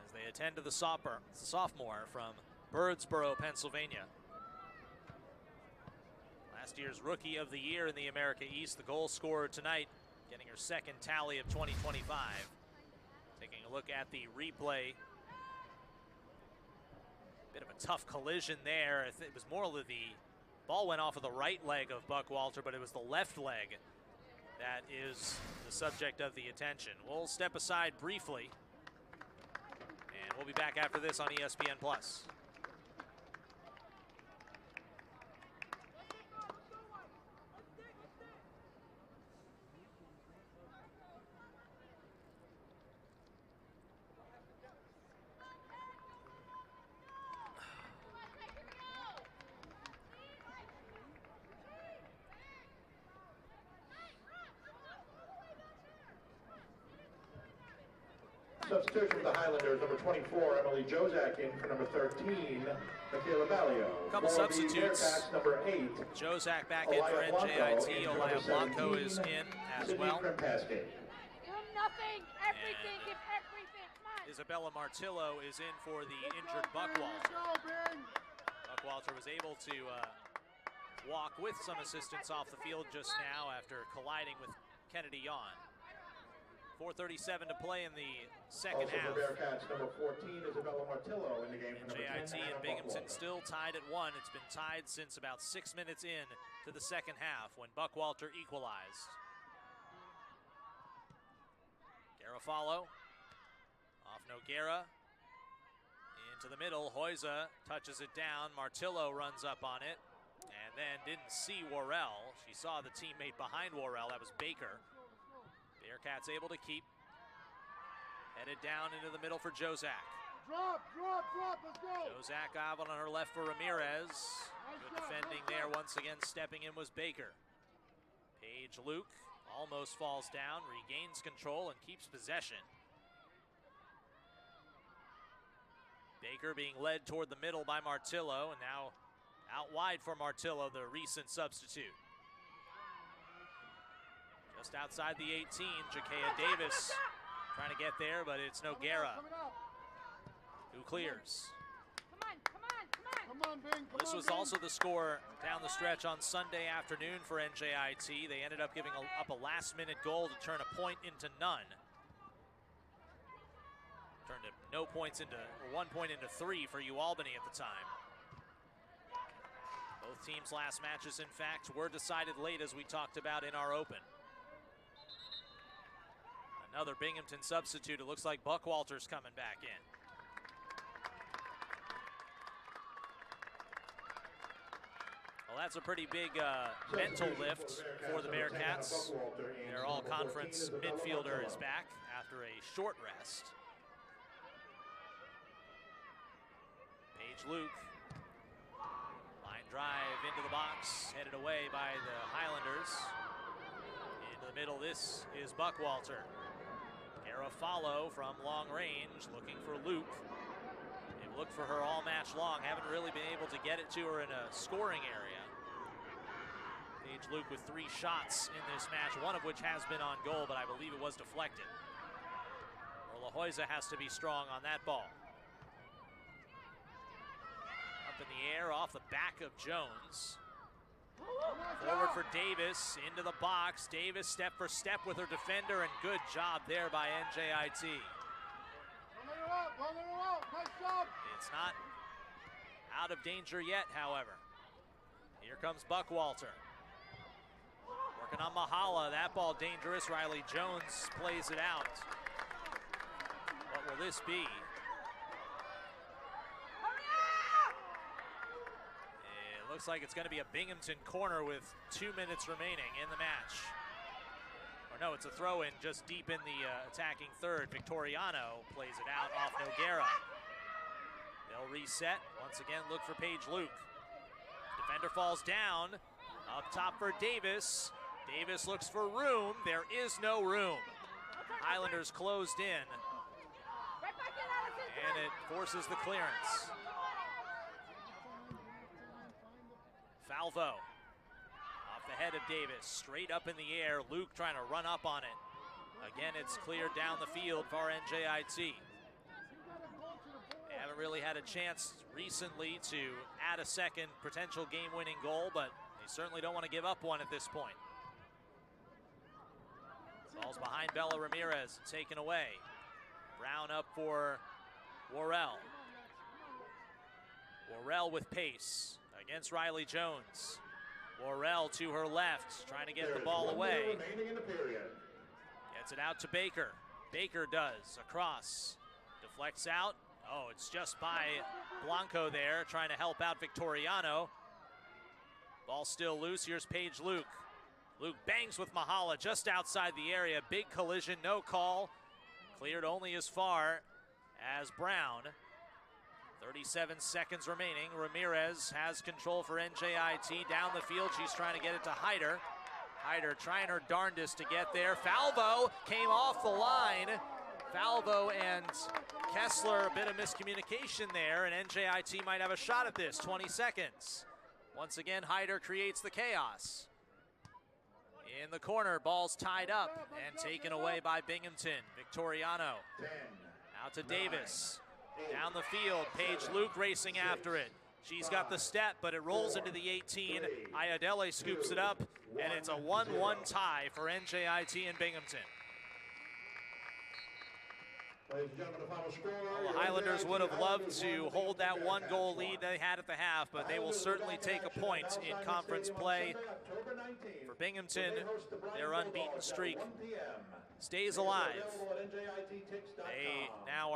as they attend to the sophomore from Birdsboro, Pennsylvania. Last year's Rookie of the Year in the America East, the goal scorer tonight, getting her second tally of 2025. Taking a look at the replay. Bit of a tough collision there. It was more of the ball went off of the right leg of Buckwalter, but it was the left leg that is the subject of the attention. We'll step aside briefly, and we'll be back after this on ESPN+. Substitution for the Highlanders, number 24, Emily Jozak in for number 13, Michaela Ballio. Couple For the substitutes. Bearcats, number 8, Jozak back in for NJIT. Olaya Blanco is in as Sydney well. Krimpaske. Give him nothing, everything, give everything. Come on. Isabella Martillo is in for the injured Buckwalter. Buckwalter was able to walk with some assistance off the field just now after colliding with Kennedy Yawn. 4:37 to play in the second Also half. for Bearcats, number 14, Isabella Martillo in the game for number 10, NJIT Anna and Binghamton Buckwalter. still tied at 1. It's been tied since about 6 minutes in to the second half when Buckwalter equalized. Garofalo off Noguera into the middle. Hoyza touches it down. Martillo runs up on it and then didn't see Worrell. She saw the teammate behind Worrell. That was Baker. Bearcats able to keep. Headed down into the middle for Jozak. Drop, let's go. Jozak out on her left for Ramirez. Good defending there. Once again, stepping in was Baker. Paige Luke almost falls down, regains control, and keeps possession. Baker being led toward the middle by Martillo, and now out wide for Martillo, the recent substitute. Just outside the 18, Jakea Davis trying to get there, but it's Noguera who clears. Come on, Bing. This was also the score down the stretch on Sunday afternoon for NJIT. They ended up giving up a last-minute goal to turn a point into none. Turned no points into, or 1 point into 3 for UAlbany at the time. Both teams' last matches, in fact, were decided late, as we talked about in our open. Another Binghamton substitute. It looks like Buckwalter's coming back in. Well, that's a pretty big mental lift for the Bearcats. Their all-conference midfielder is back after a short rest. Paige Luke. Line drive into the box, headed away by the Highlanders. Into the middle, this is Buckwalter. Garofalo from long range, looking for Luke. They've looked for her all match long, haven't really been able to get it to her in a scoring area. Paige Luke with 3 shots in this match, one of which has been on goal, but I believe it was deflected. Orla Hoyza has to be strong on that ball. Up in the air, off the back of Jones. Forward for Davis, into the box. Davis step for step with her defender, and good job there by NJIT. Don't let her out. Nice job. It's not out of danger yet, however. Here comes Buckwalter. Working on Mahala, that ball dangerous. Riley Jones plays it out. What will this be? It looks like it's going to be a Binghamton corner with 2 minutes remaining in the match. Or no, it's a throw-in just deep in the attacking third. Victoriano plays it out off Noguera. They'll reset. Once again, look for Paige Luke. Defender falls down. Up top for Davis. Davis looks for room. There is no room. Highlanders closed in. And it forces the clearance. Falvo off the head of Davis, straight up in the air. Luke trying to run up on it. Again, it's cleared down the field for NJIT. They haven't really had a chance recently to add a second potential game-winning goal, but they certainly don't want to give up one at this point. Ball's behind Bella Ramirez, taken away. Brown up for Worrell. Worrell with pace against Riley Jones. Worrell to her left, trying to get the ball away. Gets it out to Baker. Baker does, across. Deflects out. Oh, it's just by Blanco there, trying to help out Victoriano. Ball still loose, here's Paige Luke. Luke bangs with Mahala just outside the area. Big collision, no call. Cleared only as far as Brown. 37 seconds remaining. Ramirez has control for NJIT. Down the field, she's trying to get it to Hyder. Hyder trying her darndest to get there. Falvo came off the line. Falvo and Kessler, a bit of miscommunication there, and NJIT might have a shot at this. 20 seconds. Once again, Hyder creates the chaos. In the corner, ball's tied up and taken away by Binghamton. Victoriano out to Davis. Down the field, Paige Luke racing after it. She's got the step, but it rolls into the 18. Ayadele scoops it up, and it's a 1-1 tie for NJIT and Binghamton. Ladies and gentlemen, the final score. Well, the Highlanders would have loved to hold that one-goal lead they had at the half, but they will certainly take a point in conference play. For Binghamton, their unbeaten streak stays alive. They now